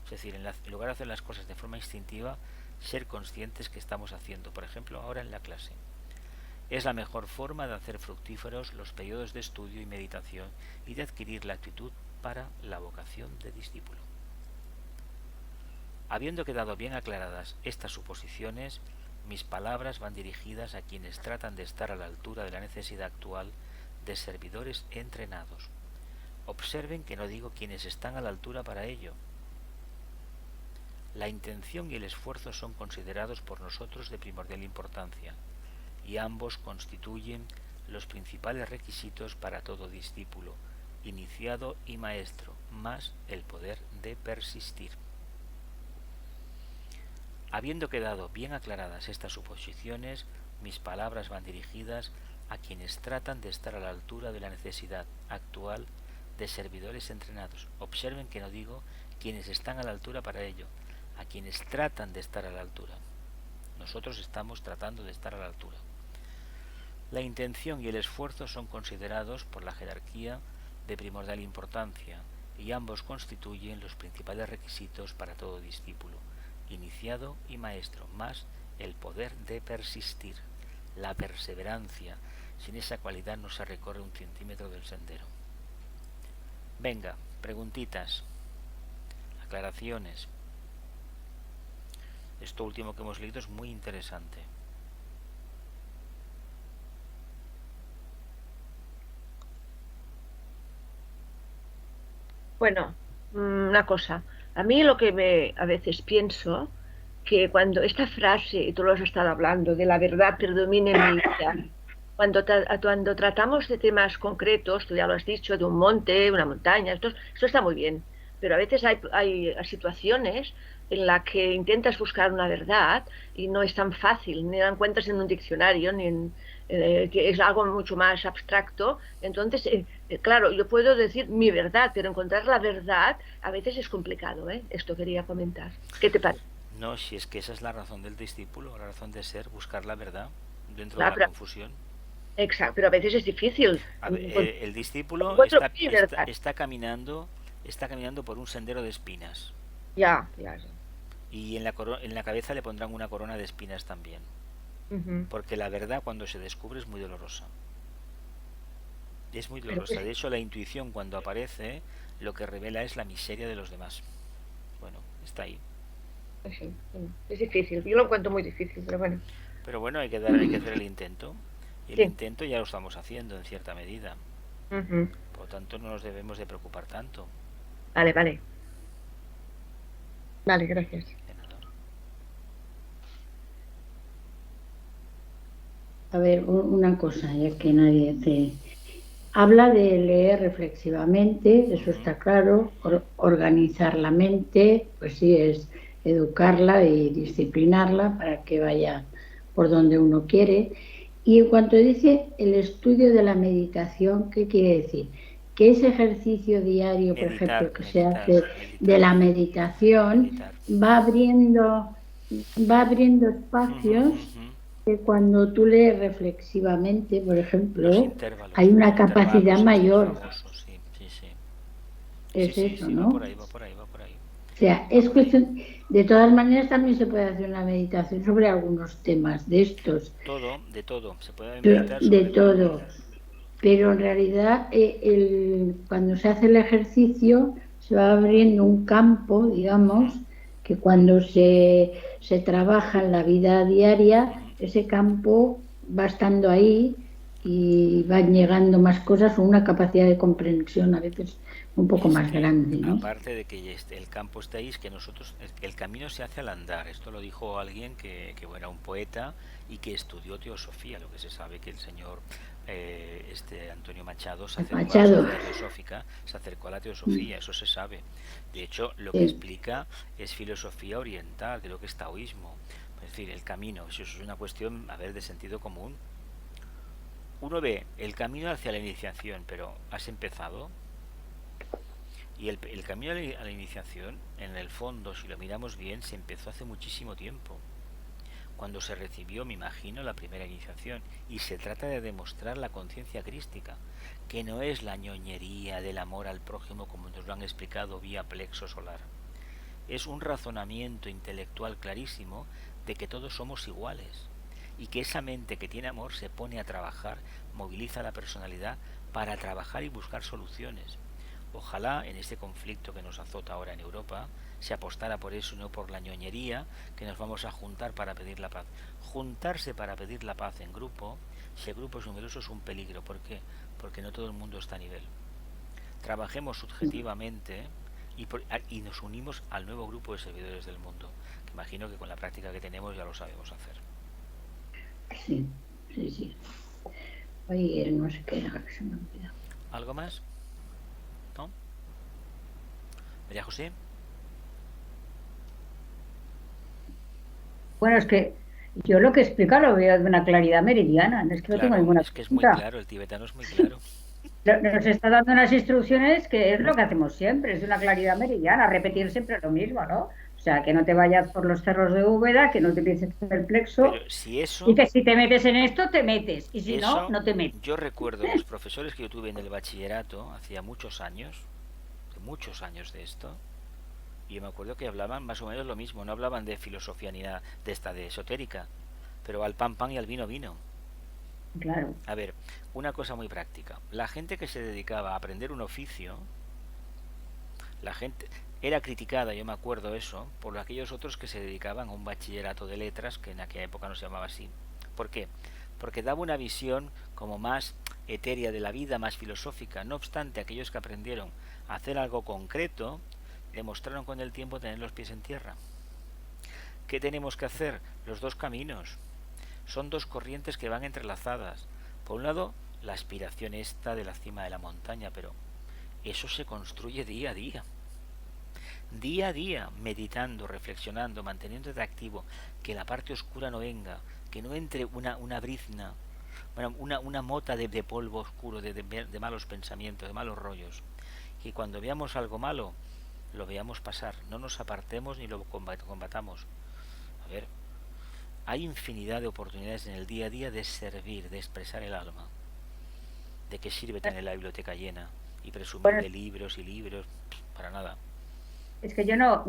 Es decir, en lugar de hacer las cosas de forma instintiva, ser conscientes que estamos haciendo, por ejemplo, ahora en la clase. Es la mejor forma de hacer fructíferos los periodos de estudio y meditación y de adquirir la actitud para la vocación de discípulo. Habiendo quedado bien aclaradas estas suposiciones, mis palabras van dirigidas a quienes tratan de estar a la altura de la necesidad actual de servidores entrenados. Observen que no digo quienes están a la altura para ello. La intención y el esfuerzo son considerados por nosotros de primordial importancia, y ambos constituyen los principales requisitos para todo discípulo, iniciado y maestro, más el poder de persistir. Habiendo quedado bien aclaradas estas suposiciones, mis palabras van dirigidas a quienes tratan de estar a la altura de la necesidad actual de servidores entrenados. Observen que no digo quienes están a la altura para ello, a quienes tratan de estar a la altura. Nosotros estamos tratando de estar a la altura. La intención y el esfuerzo son considerados por la jerarquía de primordial importancia, y ambos constituyen los principales requisitos para todo discípulo, iniciado y maestro, más el poder de persistir, la perseverancia. Sin esa cualidad no se recorre un centímetro del sendero. Venga, preguntitas, aclaraciones. Esto último que hemos leído es muy interesante. Bueno, una cosa. A mí lo que a veces pienso, que cuando esta frase, y tú lo has estado hablando, de la verdad predomina en mi vida, cuando tratamos de temas concretos, tú ya lo has dicho, de un monte, una montaña, esto está muy bien, pero a veces hay situaciones en las que intentas buscar una verdad y no es tan fácil, ni la encuentras en un diccionario, que es algo mucho más abstracto. Entonces, claro, yo puedo decir mi verdad, pero encontrar la verdad a veces es complicado, ¿eh? Esto quería comentar. ¿Qué te parece? No, si es que esa es la razón del discípulo, la razón de ser, buscar la verdad dentro de la confusión. Exacto, pero a veces es difícil. El discípulo está caminando por un sendero de espinas. Ya. Y en la cabeza le pondrán una corona de espinas también. Porque la verdad, cuando se descubre, es muy dolorosa. Es muy dolorosa. De hecho, la intuición, cuando aparece, lo que revela es la miseria de los demás. Bueno, está ahí. Sí, es difícil. Yo lo encuentro muy difícil, pero bueno. Pero bueno, hay que hacer el intento. Y el intento ya lo estamos haciendo en cierta medida. Por lo tanto, no nos debemos de preocupar tanto. Vale. Vale, gracias. A ver, una cosa, ya que nadie te... Habla de leer reflexivamente, eso está claro, organizar la mente, pues sí, es educarla y disciplinarla para que vaya por donde uno quiere. Y en cuanto dice el estudio de la meditación, ¿qué quiere decir? Que ese ejercicio diario, por ejemplo, que se hace de la meditación, va abriendo espacios que cuando tú lees reflexivamente, por ejemplo, hay una capacidad mayor. Es eso, ¿no? Va por ahí. O sea, es cuestión... De todas maneras, también se puede hacer una meditación sobre algunos temas de estos. De todo. Se puede meditar sobre todo. Pero en realidad, cuando se hace el ejercicio, se va abriendo un campo, digamos, que cuando se trabaja en la vida diaria, ese campo va estando ahí y van llegando más cosas, con una capacidad de comprensión a veces un poco más grande, ¿no? Aparte de que el campo está ahí, es que el camino se hace al andar. Esto lo dijo alguien que era un poeta y que estudió teosofía, lo que se sabe que el señor Antonio Machado se acercó a la teosofía, eso se sabe. De hecho, lo que explica es filosofía oriental, creo que es taoísmo. Es decir, el camino, eso es una cuestión, de sentido común. Uno ve el camino hacia la iniciación, pero ¿has empezado? Y el camino a la iniciación, en el fondo, si lo miramos bien, se empezó hace muchísimo tiempo, cuando se recibió, me imagino, la primera iniciación, y se trata de demostrar la conciencia crística, que no es la ñoñería del amor al prójimo como nos lo han explicado vía plexo solar. Es un razonamiento intelectual clarísimo de que todos somos iguales, y que esa mente que tiene amor se pone a trabajar, moviliza la personalidad para trabajar y buscar soluciones. Ojalá en este conflicto que nos azota ahora en Europa se apostara por eso y no por la ñoñería que nos vamos a juntar para pedir la paz. Juntarse para pedir la paz en grupo, si el grupo es numeroso, es un peligro. ¿Por qué? Porque no todo el mundo está a nivel. Trabajemos subjetivamente y nos unimos al nuevo grupo de servidores del mundo, que imagino que con la práctica que tenemos ya lo sabemos hacer. Sí, sí, sí. Oye, no sé qué era, que se me olvidó. ¿Algo más? ¿No? María José. Bueno, es que yo lo que explica lo veo de una claridad meridiana, no es que no tengo Claro, ninguna es que es muy pregunta. claro, el tibetano es muy claro. Nos está dando unas instrucciones que es lo que hacemos siempre, es de una claridad meridiana, repetir siempre lo mismo, ¿no? O sea, que no te vayas por los cerros de Úbeda, que no te pienses el Pero plexo si y eso, que si te metes en esto, te metes, y si no, eso, no te metes. yo recuerdo los profesores que yo tuve en el bachillerato, hacía muchos años de esto, y yo me acuerdo que hablaban más o menos lo mismo, no hablaban de filosofía ni nada de esta de esotérica, pero al pan pan y al vino vino. Claro, A ver, una cosa muy práctica. La gente que se dedicaba a aprender un oficio, la gente era criticada, yo me acuerdo eso, por aquellos otros que se dedicaban a un bachillerato de letras, que en aquella época no se llamaba así. ¿Por qué? Porque daba una visión como más etérea de la vida, más filosófica. No obstante, aquellos que aprendieron a hacer algo concreto, demostraron con el tiempo tener los pies en tierra. ¿Qué tenemos que hacer? Los dos caminos. Son dos corrientes que van entrelazadas. Por un lado, la aspiración esta de la cima de la montaña, pero eso se construye día a día. Día a día, meditando, reflexionando, manteniéndote activo, que la parte oscura no venga, que no entre una brizna, una mota de polvo oscuro, de malos pensamientos, de malos rollos. Y cuando veamos algo malo, lo veamos pasar, no nos apartemos ni lo combatamos. A ver, hay infinidad de oportunidades en el día a día de servir, de expresar el alma. ¿De qué sirve tener la biblioteca llena y presumir bueno, de libros y libros? Para nada. es que yo no,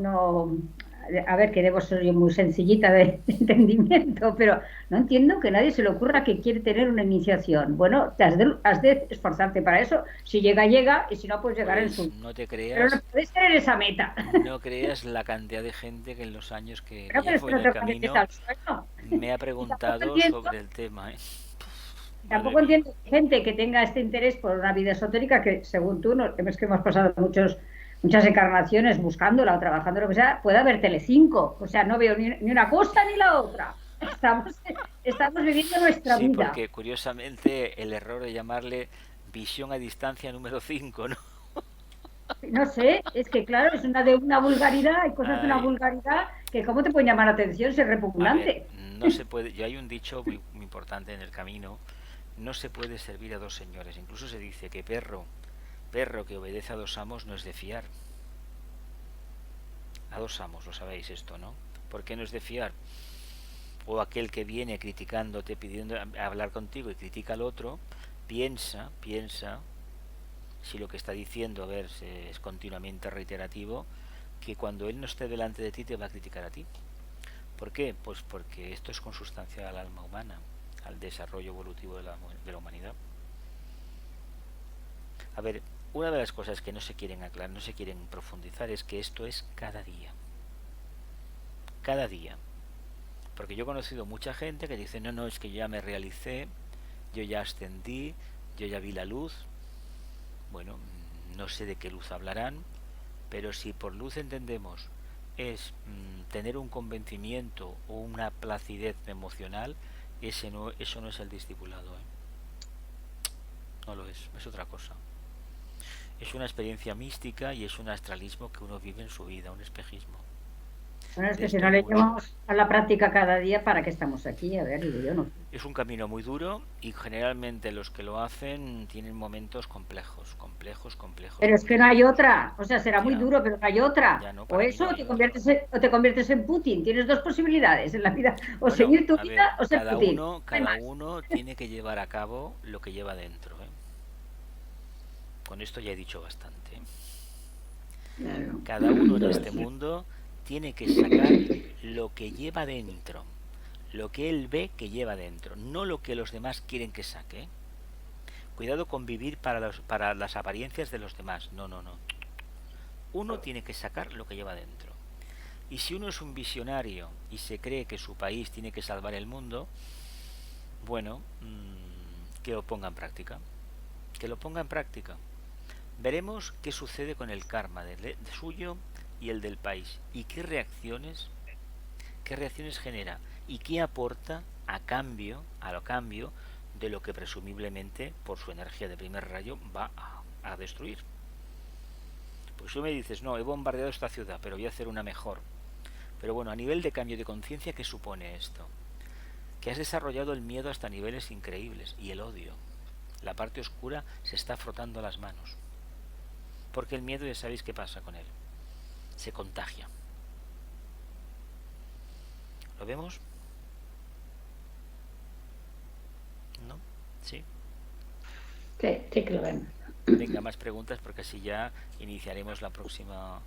a ver, que debo ser yo muy sencillita de entendimiento, pero no entiendo que a nadie se le ocurra que quiere tener una iniciación. Bueno, has de esforzarte para eso. Si llega, llega, y si no, pues llegar en Pues su... no te Pero no creas, puedes tener esa meta. no creas la cantidad de gente que en los años que Pero es llevo que en no el te pareces camino al suelo. me ha Y tampoco preguntado entiendo, sobre el tema, ¿eh? Madre tampoco mía. entiendo gente que tenga este interés por una vida esotérica que, según tú, es que hemos pasado muchas encarnaciones buscándola o trabajando lo que sea, puede haber Telecinco. O sea, no veo ni una cosa ni la otra. Estamos, estamos viviendo nuestra Sí, vida. porque curiosamente el error de llamarle visión a distancia número 5, ¿no? No sé, es que claro, es una vulgaridad, hay cosas de una Ay, vulgaridad que cómo te pueden llamar la atención si es a ver, repugnante. no se puede, yo hay un dicho muy importante en el camino, no se puede servir a dos señores. Incluso se dice que perro que obedece a dos amos no es de fiar. A dos amos, lo sabéis esto, ¿no? ¿Por qué no es de fiar? O aquel que viene criticándote, pidiendo hablar contigo y critica al otro, piensa, si lo que está diciendo, a ver, es continuamente reiterativo, que cuando él no esté delante de ti te va a criticar a ti. ¿Por qué? Pues porque esto es consustancial al alma humana, al desarrollo evolutivo de la humanidad. A ver, una de las cosas que no se quieren aclarar, no se quieren profundizar, es que esto es cada día. Cada día. Porque yo he conocido mucha gente que dice, no, es que yo ya me realicé, yo ya ascendí, yo ya vi la luz. Bueno, no sé de qué luz hablarán, pero si por luz entendemos es tener un convencimiento o una placidez emocional, eso no es el discipulado, ¿eh? No lo es otra cosa. Es una experiencia mística y es un astralismo que uno vive en su vida, un espejismo. Bueno, es de que si esto no y le mucho. llevamos a la práctica cada día, ¿para qué estamos aquí? A ver, digo yo no. Es un camino muy duro y generalmente los que lo hacen tienen momentos complejos, complejos, complejos, Pero es que no hay complejos. otra. O sea, será muy Ya, duro, pero no hay otra. ya no, O para mí eso no hay otra. o te conviertes en Putin. Tienes dos posibilidades en la vida. O Bueno, seguir tu a ver, vida o ser Putin. No hay cada más. uno tiene que llevar a cabo lo que lleva dentro, ¿eh? Con esto ya he dicho bastante. Claro. Cada uno en este mundo tiene que sacar lo que lleva dentro, lo que él ve que lleva dentro, no lo que los demás quieren que saque, ¿eh? Cuidado con vivir para las apariencias de los demás. No, no, no. Uno tiene que sacar lo que lleva dentro. Y si uno es un visionario y se cree que su país tiene que salvar el mundo, bueno, que lo ponga en práctica. Que lo ponga en práctica. Veremos qué sucede con el karma de suyo y el del país. Y qué reacciones genera. Y qué aporta a lo cambio de lo que presumiblemente, por su energía de primer rayo, va a destruir. Pues tú me dices, no, he bombardeado esta ciudad, pero voy a hacer una mejor. Pero bueno, a nivel de cambio de conciencia, ¿qué supone esto? Que has desarrollado el miedo hasta niveles increíbles y el odio. La parte oscura se está frotando las manos. Porque el miedo ya sabéis qué pasa con él. Se contagia. ¿Lo vemos? ¿No? ¿Sí? Sí, sí que lo vemos. Venga, más preguntas porque así ya iniciaremos la próxima.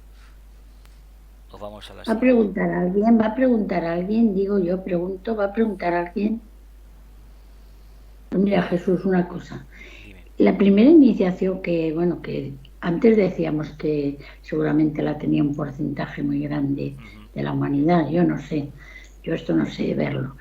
O vamos a la ¿Va a siguiente. preguntar a alguien? ¿Va a preguntar a alguien? Digo yo, pregunto, ¿va a preguntar a alguien? Pues mira, Jesús, una cosa. Dime. La primera iniciación que, bueno, que antes decíamos que seguramente la tenía un porcentaje muy grande de la humanidad, yo no sé, yo esto no sé verlo.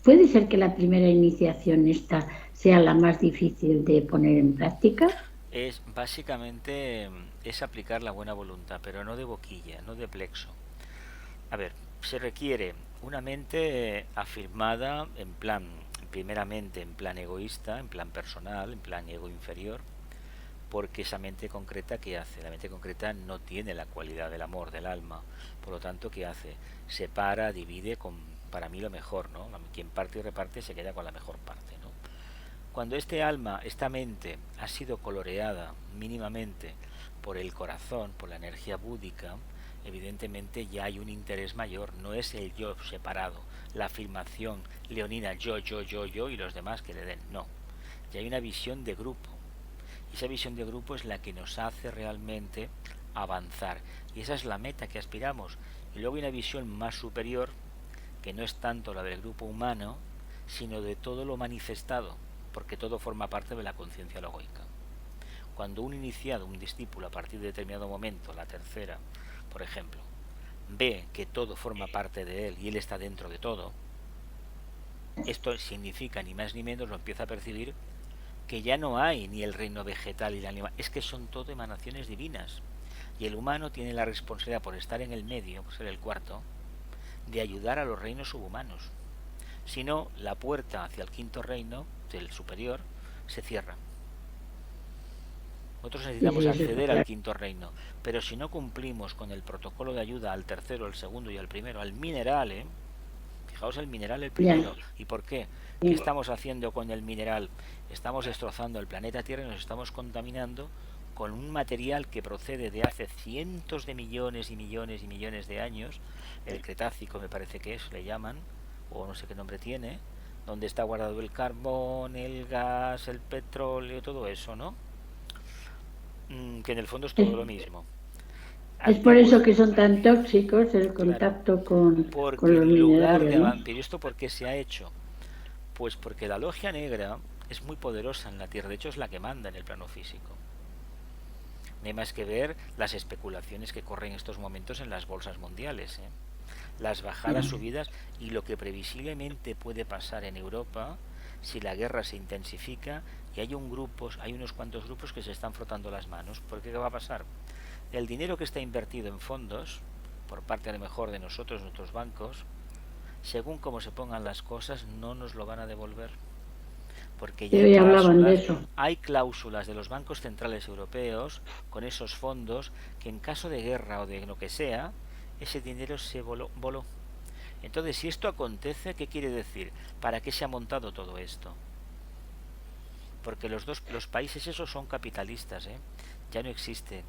¿Puede ser que la primera iniciación esta sea la más difícil de poner en práctica? Es básicamente es aplicar la buena voluntad, pero no de boquilla, no de plexo. A ver, se requiere una mente afirmada en plan, primeramente en plan egoísta, en plan personal, en plan ego inferior, porque esa mente concreta, ¿qué hace? La mente concreta no tiene la cualidad del amor, del alma. Por lo tanto, ¿qué hace? Separa, divide con, para mí, lo mejor, ¿no? Quien parte y reparte se queda con la mejor parte, ¿no? Cuando este alma, esta mente, ha sido coloreada mínimamente por el corazón, por la energía búdica, evidentemente ya hay un interés mayor, no es el yo separado, la afirmación leonina yo y los demás que le den, no. Ya hay una visión de grupo. Y esa visión de grupo es la que nos hace realmente avanzar. Y esa es la meta que aspiramos. Y luego hay una visión más superior, que no es tanto la del grupo humano, sino de todo lo manifestado, porque todo forma parte de la conciencia logoica. Cuando un iniciado, un discípulo, a partir de determinado momento, la tercera, por ejemplo, ve que todo forma parte de él y él está dentro de todo, esto significa ni más ni menos, lo empieza a percibir, que ya no hay ni el reino vegetal y el animal, es que son todo emanaciones divinas. Y el humano tiene la responsabilidad, por estar en el medio, por ser el cuarto, de ayudar a los reinos subhumanos. Si no, la puerta hacia el quinto reino, del superior, se cierra. Nosotros necesitamos acceder al quinto reino, pero si no cumplimos con el protocolo de ayuda al tercero, al segundo y al primero, al mineral, fijaos el mineral el primero. ¿Y por qué? ¿Qué estamos haciendo con el mineral? Estamos destrozando el planeta Tierra y nos estamos contaminando con un material que procede de hace cientos de millones y millones y millones de años, el Cretácico me parece que es, le llaman, o no sé qué nombre tiene, donde está guardado el carbón, el gas, el petróleo, todo eso, ¿no? Que en el fondo es todo lo mismo. Es por eso que son tan tóxicos el contacto con los minerales, ¿no? ¿Pero esto por qué se ha hecho? Pues porque la logia negra es muy poderosa en la Tierra, de hecho es la que manda en el plano físico. No hay más que ver las especulaciones que corren en estos momentos en las bolsas mundiales, las bajadas, subidas y lo que previsiblemente puede pasar en Europa si la guerra se intensifica y hay unos cuantos grupos que se están frotando las manos. ¿Por qué va a pasar? El dinero que está invertido en fondos, por parte a lo mejor de nosotros, nuestros bancos, según cómo se pongan las cosas, no nos lo van a devolver. Porque ya hay cláusulas de los bancos centrales europeos con esos fondos que en caso de guerra o de lo que sea, ese dinero se voló. Entonces, si esto acontece, ¿qué quiere decir? ¿Para qué se ha montado todo esto? Porque los países esos son capitalistas, ¿eh? Ya no existen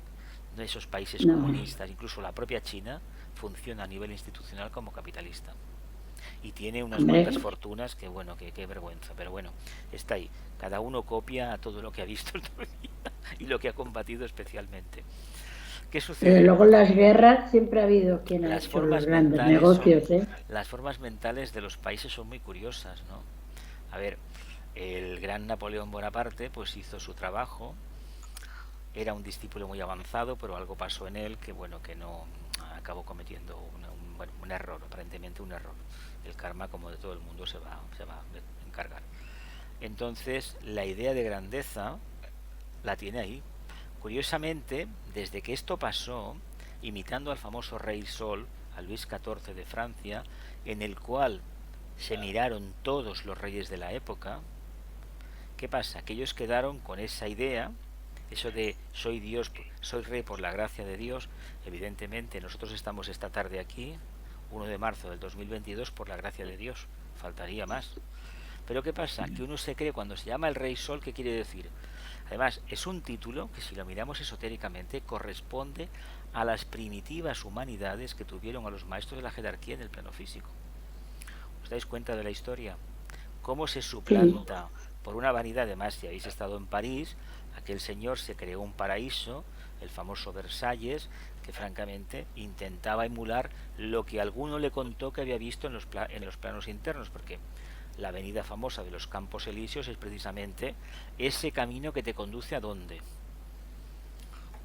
esos países comunistas. Incluso la propia China funciona a nivel institucional como capitalista. Y tiene unas cuantas fortunas que, bueno, que vergüenza. Pero bueno, está ahí. Cada uno copia todo lo que ha visto en su vida y lo que ha combatido especialmente. ¿Qué sucede? Luego las guerras siempre ha habido quien ha Las hecho formas los grandes mentales negocios, las formas mentales de los países son muy curiosas, ¿no? A ver, el gran Napoleón Bonaparte pues hizo su trabajo, era un discípulo muy avanzado, pero algo pasó en él que bueno, que no acabó cometiendo un error, aparentemente un error. El karma, como de todo el mundo, se va a encargar. Entonces, la idea de grandeza la tiene ahí. Curiosamente, desde que esto pasó, imitando al famoso rey Sol, a Luis XIV de Francia, en el cual se miraron todos los reyes de la época, ¿qué pasa? Que ellos quedaron con esa idea, eso de soy Dios, soy rey por la gracia de Dios. Evidentemente nosotros estamos esta tarde aquí, 1 de marzo del 2022, por la gracia de Dios, faltaría más. Pero ¿qué pasa? Que uno se cree cuando se llama el Rey Sol, ¿qué quiere decir? Además, es un título que, si lo miramos esotéricamente, corresponde a las primitivas humanidades que tuvieron a los maestros de la jerarquía en el plano físico. ¿Os dais cuenta de la historia? ¿Cómo se suplanta por una vanidad? Además, si habéis estado en París, aquel señor se creó un paraíso, el famoso Versalles, que francamente intentaba emular lo que alguno le contó que había visto en los planos internos, porque la avenida famosa de los Campos Elíseos es precisamente ese camino que te conduce ¿a dónde?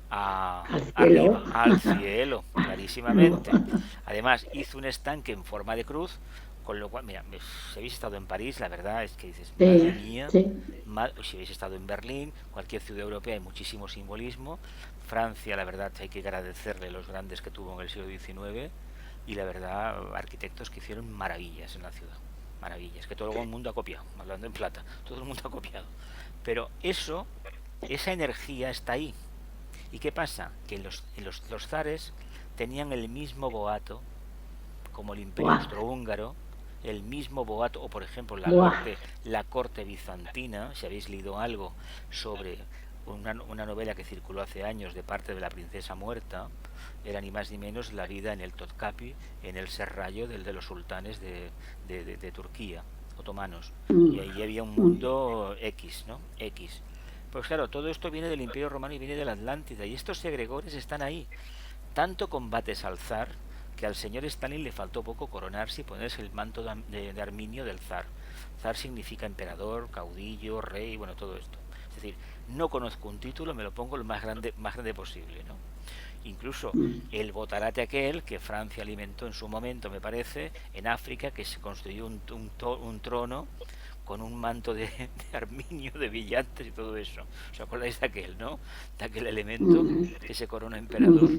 Arriba, al cielo, clarísimamente. Además, hizo un estanque en forma de cruz, con lo cual, mira, si habéis estado en París, la verdad es que dices, madre mía, si habéis estado en Berlín, cualquier ciudad europea, hay muchísimo simbolismo. Francia, la verdad, hay que agradecerle los grandes que tuvo en el siglo XIX, y la verdad, arquitectos que hicieron maravillas en la ciudad. Maravillas, que todo el mundo ha copiado, hablando en plata, todo el mundo ha copiado. Pero esa energía está ahí. ¿Y qué pasa? Que los zares tenían el mismo boato, como el Imperio Austrohúngaro, el mismo boato, o por ejemplo la corte bizantina. Si habéis leído algo sobre una novela que circuló hace años de parte de la princesa muerta, era ni más ni menos la vida en el Topkapi, en el serrallo de los sultanes de Turquía, otomanos. Y ahí había un mundo X, ¿no? X. Pues claro, todo esto viene del Imperio Romano y viene de la Atlántida, y estos egregores están ahí. Tanto combates al zar, que al señor Stalin le faltó poco coronarse y ponerse el manto de Arminio del zar. Zar significa emperador, caudillo, rey, bueno, todo esto. Es decir, no conozco un título, me lo pongo lo más grande posible, ¿no? Incluso el botarate aquel que Francia alimentó en su momento, me parece, en África, que se construyó un trono con un manto de arminio, de brillantes y todo eso. ¿Os acordáis de aquel, no? De aquel elemento que se corona emperador.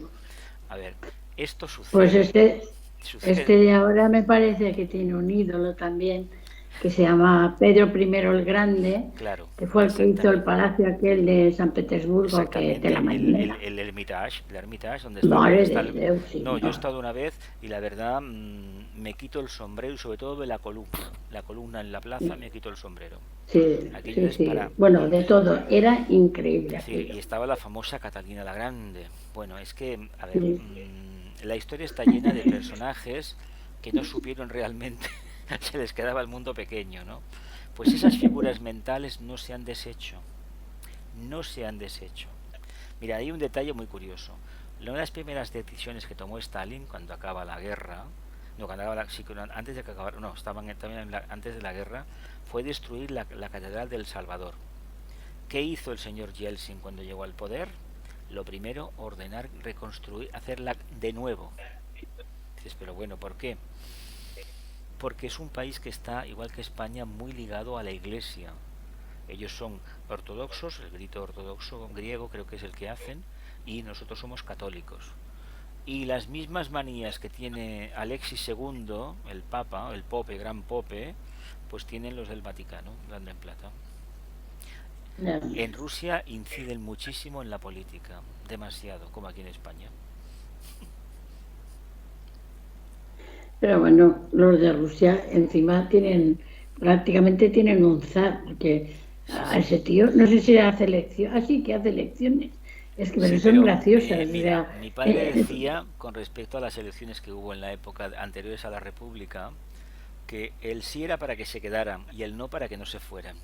A ver, esto sucede. Pues este de ahora me parece que tiene un ídolo también, que se llama Pedro I el Grande, claro, que fue el que hizo el palacio aquel de San Petersburgo, que de la mañana. El Hermitage, donde está no, yo he estado una vez y la verdad me quito el sombrero, y sobre todo de la columna en la plaza, me quito el sombrero. Sí, bueno, de todo, era increíble. Sí, y estaba la famosa Catalina la Grande. Bueno, es que, a ver, la historia está llena de personajes que no supieron realmente, se les quedaba el mundo pequeño, ¿no? Pues esas figuras mentales no se han deshecho. Mira, hay un detalle muy curioso. Una de las primeras decisiones que tomó Stalin cuando acaba la guerra, antes de que acabara, no, estaban también antes de la guerra, fue destruir la Catedral del Salvador. ¿Qué hizo el señor Yeltsin cuando llegó al poder? Lo primero, ordenar, reconstruir, hacerla de nuevo. Dices, pero bueno, ¿por qué? Porque es un país que está, igual que España, muy ligado a la Iglesia. Ellos son ortodoxos, el grito ortodoxo griego creo que es el que hacen, y nosotros somos católicos. Y las mismas manías que tiene Alexis II, el Papa, el Pope, Gran Pope, pues tienen los del Vaticano, dando en plata. En Rusia inciden muchísimo en la política, demasiado, como aquí en España. Pero bueno, los de Rusia encima prácticamente tienen un zar, porque Sí, a ese sí. tío, no sé si hace elecciones, así que hace elecciones, es que pero Sí, son pero graciosas, o mira, sea, mi padre decía, con respecto a las elecciones que hubo en la época anteriores a la República, que el sí era para que se quedaran y el no para que no se fueran.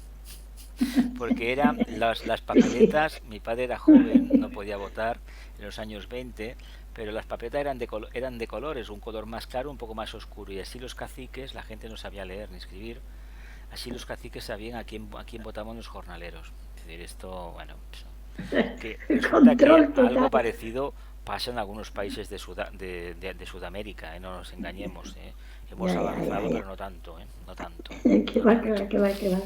Porque eran las sí, sí, papeletas, mi padre era joven, no podía votar en los años 20, pero las papeletas eran de colores, un color más claro, un poco más oscuro, y así los caciques, la gente no sabía leer ni escribir, así los caciques sabían a quién votaban los jornaleros. Es decir, esto, bueno, que resulta que control algo total. parecido pasa en algunos países de Sudamérica, ¿eh? No nos engañemos, ¿eh? Hemos Ya, ya, ya, avanzado, ya. pero no tanto, ¿eh? No tanto, Que no va, que tanto. va, que va, que va.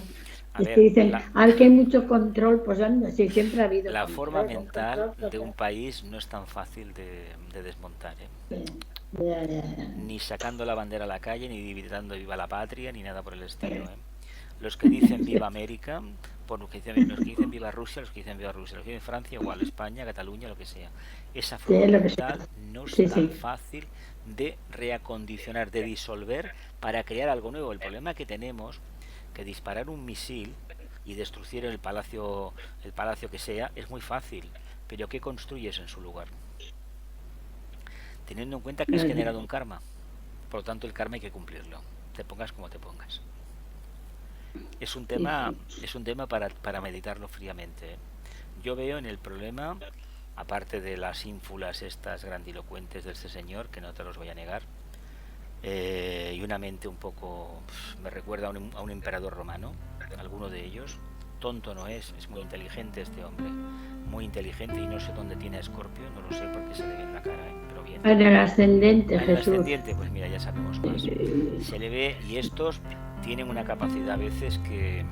A Es que ver, dicen, al que hay mucho control, pues anda, sí, siempre ha habido la forma control, un mental control de un total. país no es tan fácil de desmontar, ¿eh? Ya, ya, ya. Ni sacando la bandera a la calle, ni gritando viva la patria, ni nada por el estilo, ¿eh? Los que dicen viva América, por los que dicen viva Rusia, los que dicen viva Rusia, los que dicen Francia, igual, España, Cataluña, lo que sea. Esa Sí, forma es lo que sea. mental no es Sí, tan sí. fácil de reacondicionar, de disolver para crear algo nuevo. El problema que tenemos, que disparar un misil y destruir el palacio que sea, es muy fácil. Pero ¿qué construyes en su lugar? Teniendo en cuenta que has No, generado un karma. Por lo tanto, el karma hay que cumplirlo. Te pongas como te pongas. Es un sí, tema, sí. es un tema para meditarlo fríamente, ¿eh? Yo veo en el problema, aparte de las ínfulas estas grandilocuentes de este señor, que no te los voy a negar, y una mente un poco, me recuerda a un emperador romano, alguno de ellos. Tonto no es muy inteligente este hombre, muy inteligente, y no sé dónde tiene a Escorpio, no lo sé porque se le ve en la cara, ¿eh? Pero bien. En el ascendente, En el Jesús. ascendiente, pues mira, ya sabemos más. Se le ve, y estos tienen una capacidad a veces que